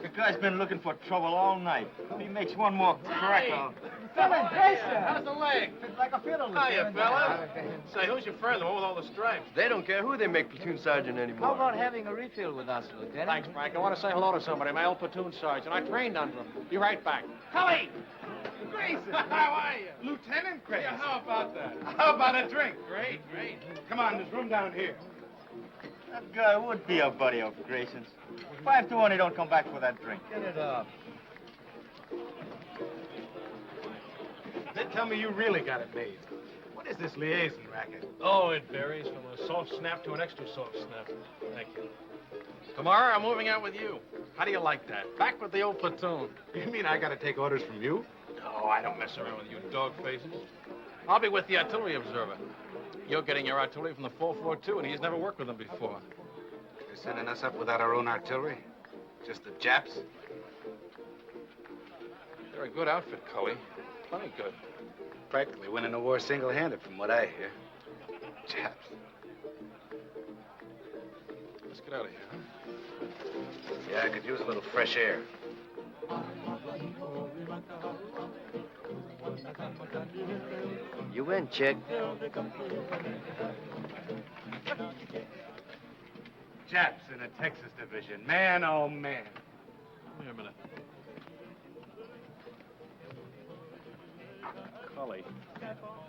The guy's been looking for trouble all night. If he makes one more crack, I'll... Lieutenant Grayson! How's the leg? It's like a fiddle. Hiya, fella. Say, who's your friend, the one with all the stripes? They don't care who they make platoon sergeant anymore. How about having a refill with us, Lieutenant? Thanks, Frank. I want to say hello to somebody, my old platoon sergeant. I trained under him. Be right back. Cully! Grayson! How are you? Lieutenant Grayson. Yeah, how about that? How about a drink? Great. Come on, there's room down here. That guy would be a buddy of Grayson's. 5 to 1, he don't come back for that drink. Get it up. Then tell me you really got it made. What is this liaison racket? Oh, it varies from a soft snap to an extra soft snap. Thank you. Tomorrow, I'm moving out with you. How do you like that? Back with the old platoon. You mean I gotta take orders from you? No, I don't mess around with you dog faces. I'll be with the artillery observer. You're getting your artillery from the 442, and he's never worked with them before. You're sending us up without our own artillery? Just the Japs? They're a good outfit, Cully. Plenty good. Practically winning the war single-handed, from what I hear. Japs. Let's get out of here, huh? Yeah, I could use a little fresh air. You win, chick. Japs in the Texas division. Man, oh, man. Come here a minute. Cully.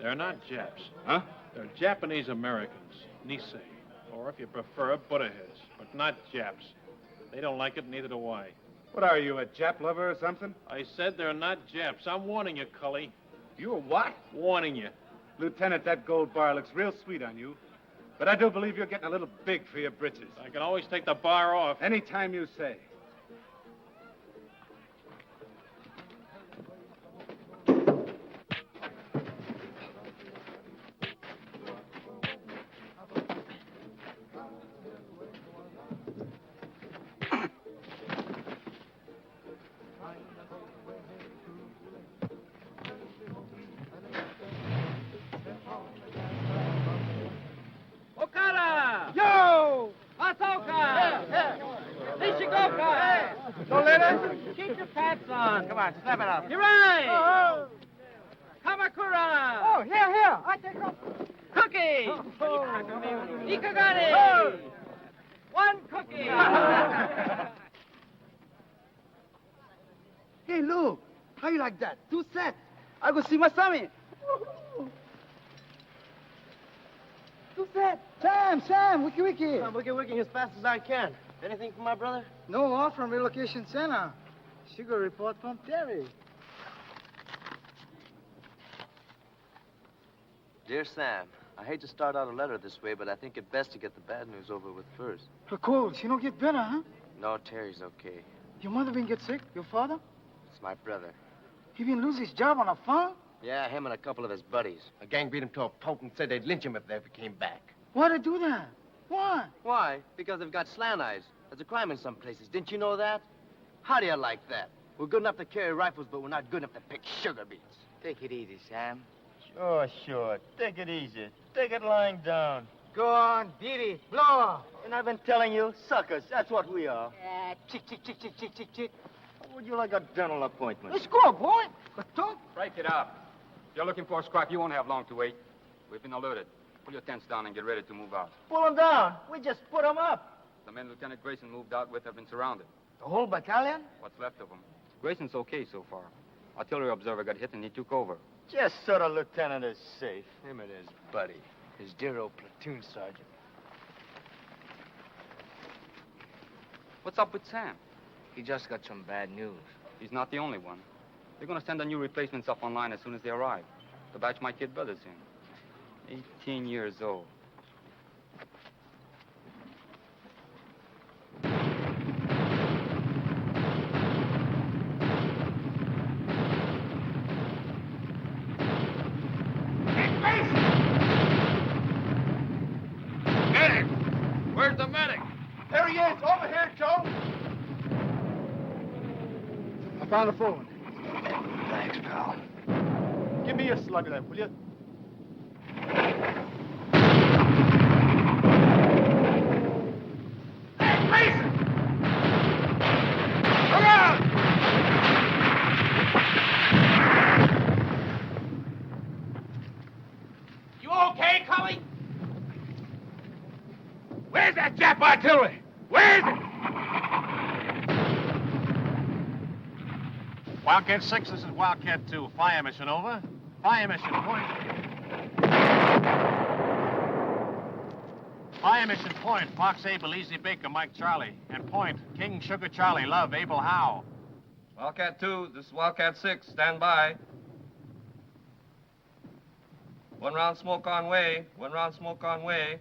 They're not Japs. Huh? They're Japanese Americans, Nisei. Or if you prefer, Buddha heads, but not Japs. They don't like it, neither do I. What are you, a Jap lover or something? I said they're not Japs. I'm warning you, Cully. You a what? Warning you. Lieutenant, that gold bar looks real sweet on you. But I do believe you're getting a little big for your britches. I can always take the bar off. Anytime you say. Okada! Yo! Masoka! Nishigoka! No later? Keep your pants on. Come on, slap it up. Hirai! Oh, Kamakura! oh, here. I take it off. Cookie! Oh. Ikagane! Oh. One cookie! Hey, Lou, how you like that? 2 sets. I go see my Sammy. 2 sets. Sam, wiki. I'm working as fast as I can. Anything for my brother? No, off from relocation center. Sugar report from Terry. Dear Sam, I hate to start out a letter this way, but I think it best to get the bad news over with first. Her cold, she don't get better, huh? No, Terry's okay. Your mother been get sick? Your father? It's my brother. He been lose his job on a farm? Yeah, him and a couple of his buddies. A gang beat him to a pulp and said they'd lynch him if they ever came back. Why'd they do that? Why? Why? Because they've got slant eyes. There's a crime in some places. Didn't you know that? How do you like that? We're good enough to carry rifles, but we're not good enough to pick sugar beets. Take it easy, Sam. Sure. Take it easy. Take it lying down. Go on, beat it. Blow her. And I've been telling you, suckers, that's what we are. Chick. How would you like a dental appointment? Let's go, boy. Talk. Break it up. If you're looking for a scrap, you won't have long to wait. We've been alerted. Pull your tents down and get ready to move out. Pull them down. We just put them up. The men Lieutenant Grayson moved out with have been surrounded. The whole battalion? What's left of them? Grayson's okay so far. Artillery observer got hit and he took over. Just so the lieutenant is safe. Him and his buddy. His dear old platoon sergeant. What's up with Sam? He just got some bad news. He's not the only one. They're going to send the new replacements up online as soon as they arrive. The batch my kid brother's in. 18 years old. Medic! Where's the medic? There he is. Over here, Joe. I found the phone. Thanks, pal. Give me a slug of that, will you? Hey, Grayson! Around! You okay, Cully? Where's that Jap artillery? Where is it? Wildcat 6, this is Wildcat 2. Fire mission over. Fire mission point. Fire mission point. Fox Abel, Easy Baker, Mike Charlie. And point, King Sugar Charlie, Love, Abel Howe. Wildcat 2, this is Wildcat 6. Stand by. 1 round smoke on way. 1 round smoke on way.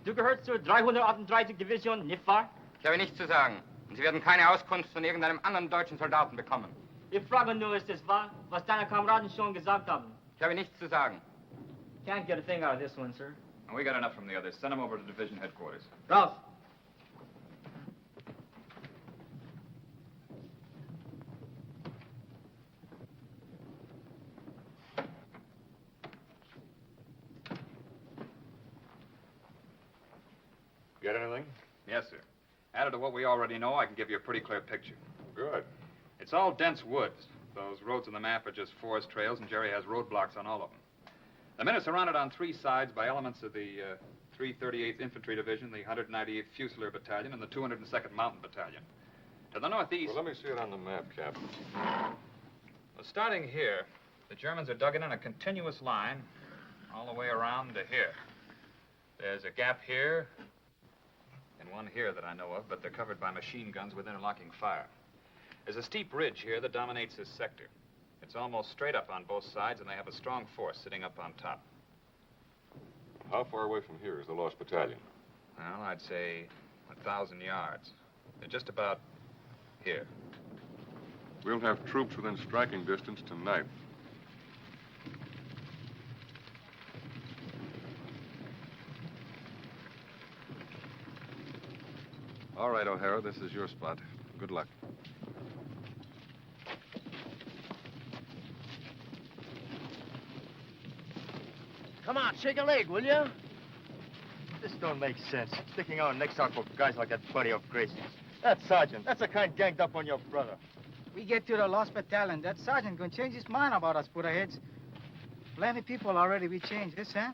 Du gehörst zur 338. Division, nicht wahr? Ich habe nichts zu sagen. Und Sie werden keine Auskunft von irgendeinem anderen deutschen Soldaten bekommen. Ich frage nur, ist es wahr, was deine Kameraden schon gesagt haben? Ich habe nichts zu sagen. Can't get a thing out of this one, sir. And we got enough from the others. Send them over to division headquarters. Ralph. Get anything? Yes, sir. Added to what we already know, I can give you a pretty clear picture. Good. It's all dense woods. Those roads on the map are just forest trails, and Jerry has roadblocks on all of them. The men are surrounded on 3 sides by elements of the 338th Infantry Division, the 198th Fusilier Battalion, and the 202nd Mountain Battalion. To the northeast... Well, let me see it on the map, Captain. Well, starting here, the Germans are dug in a continuous line all the way around to here. There's a gap here and one here that I know of, but they're covered by machine guns with interlocking fire. There's a steep ridge here that dominates this sector. It's almost straight up on both sides, and they have a strong force sitting up on top. How far away from here is the lost battalion? Well, I'd say 1,000 yards. They're just about here. We'll have troops within striking distance tonight. All right, O'Hara, this is your spot. Good luck. Come on, shake a leg, will you? This don't make sense. Sticking our necks out for guys like that buddy of Grayson's. That sergeant, that's the kind ganged up on your brother. We get to the lost battalion, that sergeant gonna change his mind about us Buddha-heads. Plenty people already we changed this, huh?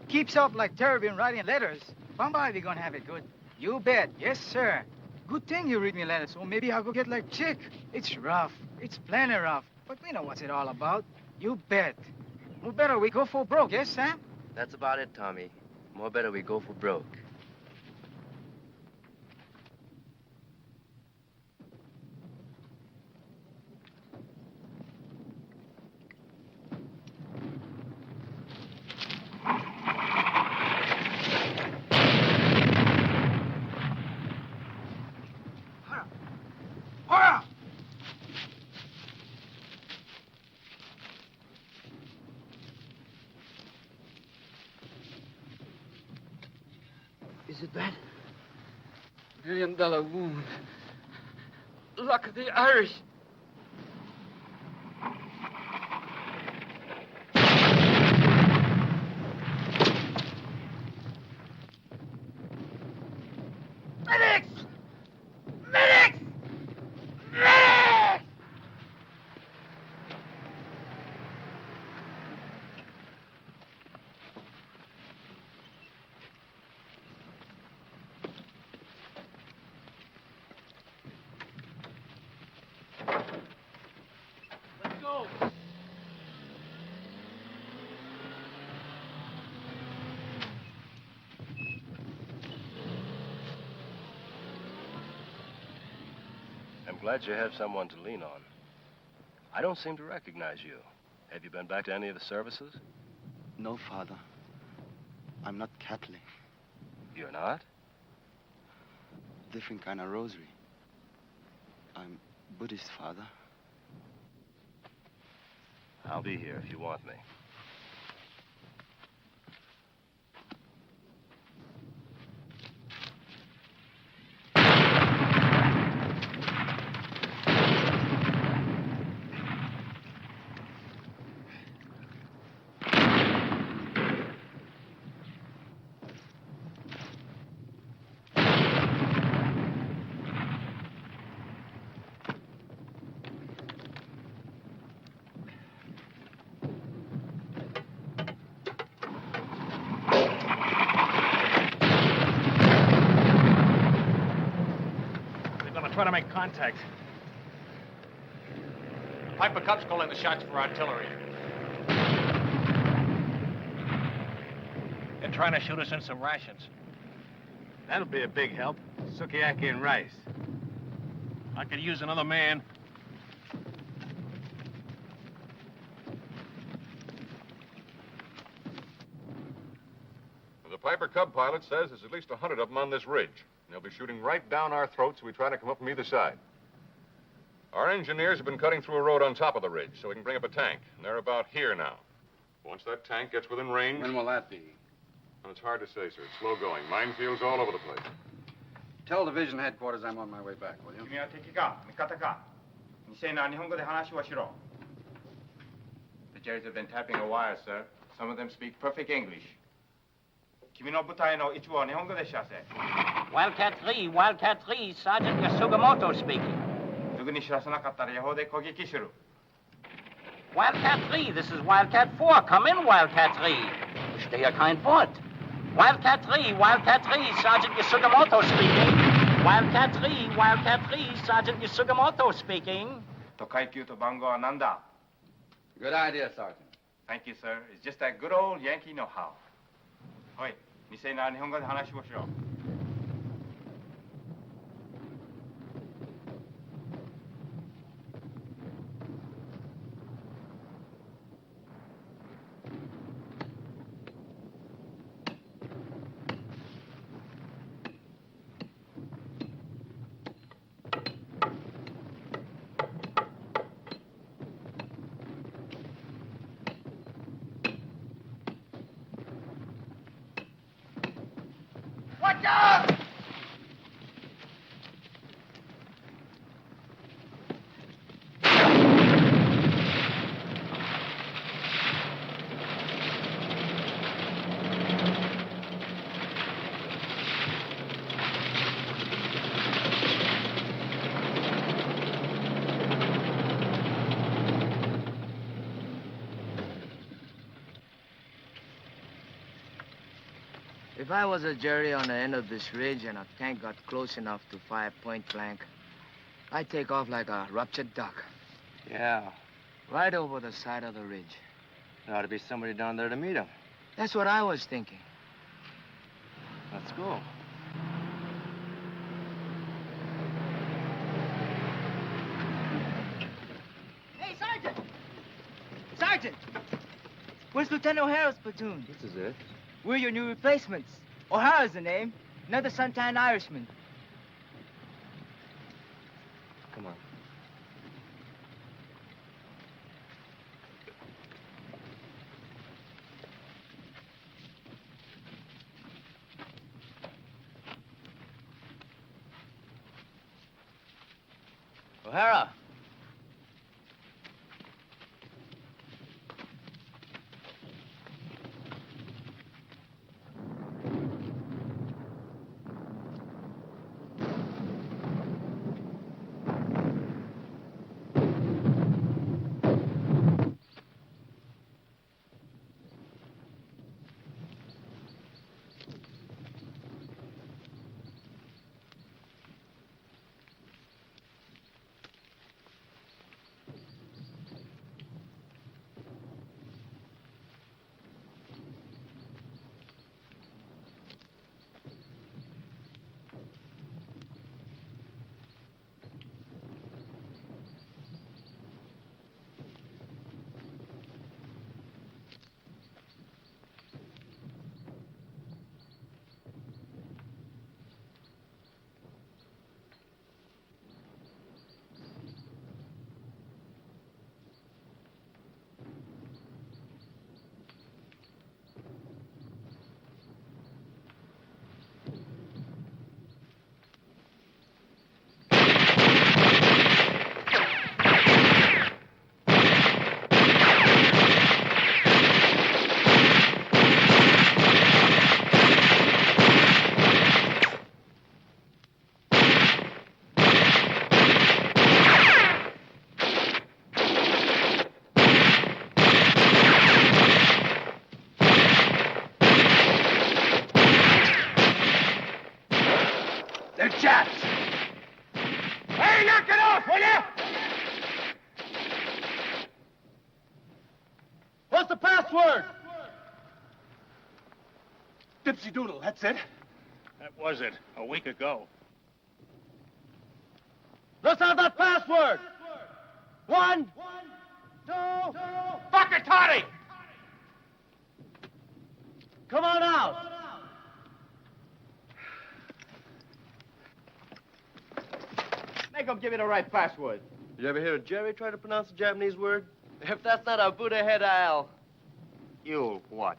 Keeps up like Terry been writing letters. Bombay, we gonna have it good. You bet. Yes, sir. Good thing you read me letters, so maybe I'll go get like Chick. It's rough. It's plenty rough. But we know what's it all about. You bet. More better we go for broke, yes, Sam? That's about it, Tommy. More better we go for broke. Is it bad? $1 million wound. Luck of the Irish. Medics! Medics! Medics! Let's go. I'm glad you have someone to lean on. I don't seem to recognize you. Have you been back to any of the services? No, Father. I'm not Catholic. You're not? Different kind of rosary. I'm Buddhist, Father. I'll be here if you want me. Try to make contact. Piper Cup's calling the shots for artillery. They're trying to shoot us in some rations. That'll be a big help. Sukiyaki and rice. I could use another man. The Piper Cub pilot says there's at least 100 of them on this ridge. They'll be shooting right down our throats as we try to come up from either side. Our engineers have been cutting through a road on top of the ridge so we can bring up a tank. And they're about here now. Once that tank gets within range... When will that be? Well, it's hard to say, sir. It's slow going. Minefields all over the place. Tell division headquarters I'm on my way back, will you? 君は敵か味方か未成な日本語で話をしろ The Jerrys have been tapping a wire, sir. Some of them speak perfect English. 君の部隊の一部は日本語で知らせ Wildcat 3, Sergeant Yasugamoto speaking. すぐに知らせなかったら予報で攻撃する Wildcat 3, this is Wildcat 4. Come in, Wildcat 3. Stay kein Wort. Wildcat 3, Sergeant Yasugamoto speaking. Wildcat 3, Sergeant Yasugamoto speaking. Tokaikyu to Bango Ananda. Good idea, Sergeant. Thank you, sir. It's just that good old Yankee know-how. Oi, Nisei na Nihongo de hanashimashou. Watch out! If I was a jury on the end of this ridge and a tank got close enough to fire point blank, I'd take off like a ruptured duck. Yeah. Right over the side of the ridge. There ought to be somebody down there to meet him. That's what I was thinking. Let's go. Hey, Sergeant! Sergeant! Where's Lieutenant O'Hara's platoon? This is it. We're your new replacements. O'Hara's the name. Another suntan Irishman. Come on. O'Hara! They're Japs! Hey, knock it off, will you? What's the password? Dipsy Doodle, that's it. That was it, a week ago. Let's have that password. 1, 2, Fuck it, Toddy! come on out. Make him give you the right password. You ever hear Jerry try to pronounce a Japanese word? If that's not a Buddha head, I'll... You what?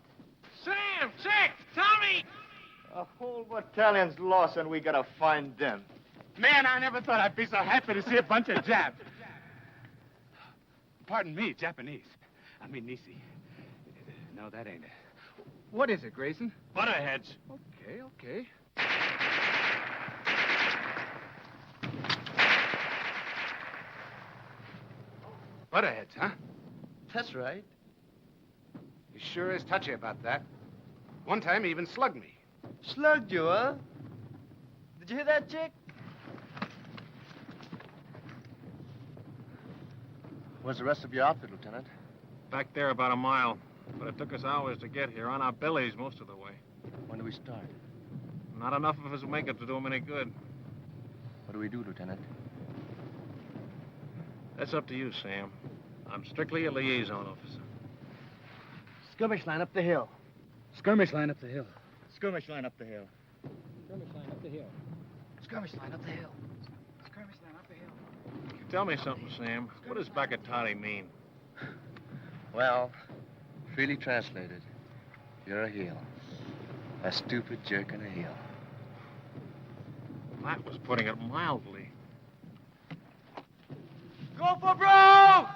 Sam, Chick, Tommy! A whole battalion's lost and we gotta find them. Man, I never thought I'd be so happy to see a bunch of Japs. Pardon me, Japanese. I mean, Nisi. No, that ain't it. What is it, Grayson? Butterheads. Okay. Butterheads, huh? That's right. He sure is touchy about that. One time he even slugged me. Slugged you, huh? Did you hear that, Chick? Where's the rest of your outfit, Lieutenant? Back there about a mile. But it took us hours to get here, on our bellies most of the way. When do we start? Not enough of us will make it to do them any good. What do we do, Lieutenant? That's up to you, Sam. I'm strictly a liaison officer. Skirmish line up the hill. Skirmish line up the hill. Skirmish line up the hill. Skirmish line up the hill. Skirmish line up the hill. Skirmish line up the hill. Tell me something, Sam. What does Bakatati mean? Well, freely translated, you're a heel. A stupid jerk and a heel. That was putting it mildly. Go for broke!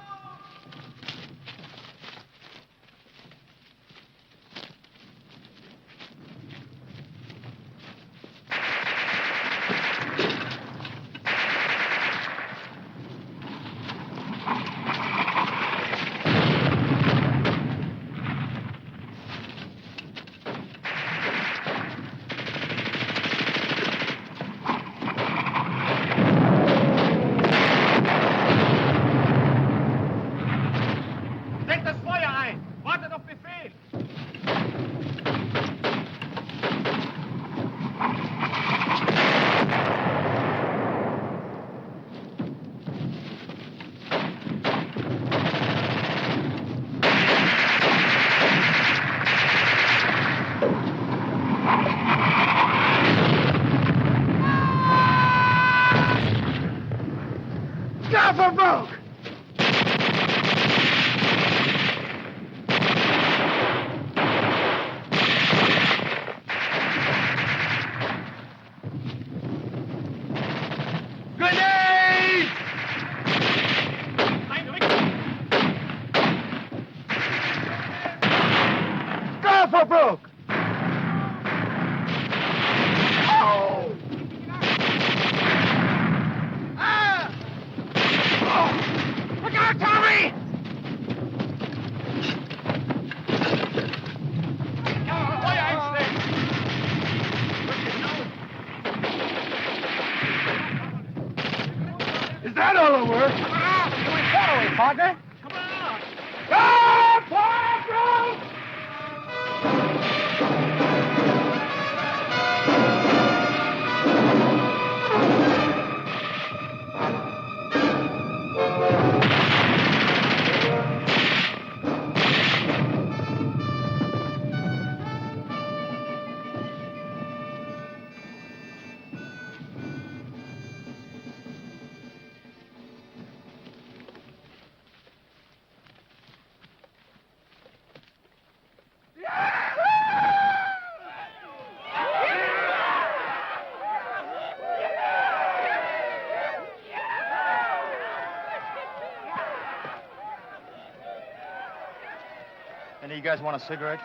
Any of you guys want a cigarette?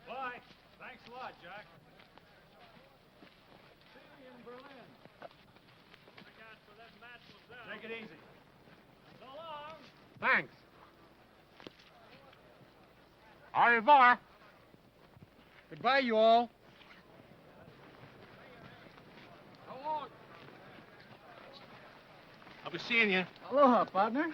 Bye. Thanks a lot, Jack. See you in Berlin. Take it easy. So long. Thanks. Au revoir. Goodbye, you all. I'll be seeing you. Aloha, partner.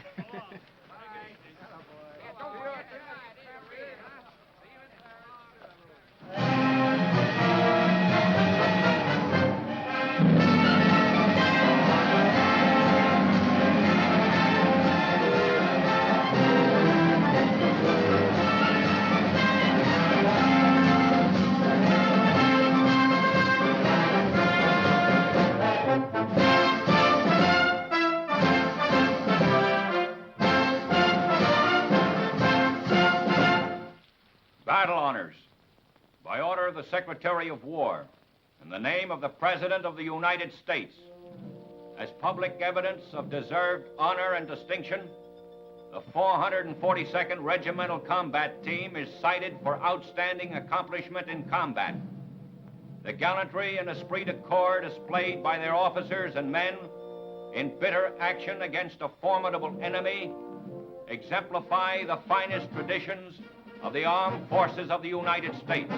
Battle honors. By order of the Secretary of War, in the name of the President of the United States, as public evidence of deserved honor and distinction, the 442nd Regimental Combat Team is cited for outstanding accomplishment in combat. The gallantry and esprit de corps displayed by their officers and men in bitter action against a formidable enemy exemplify the finest traditions of the armed forces of the United States.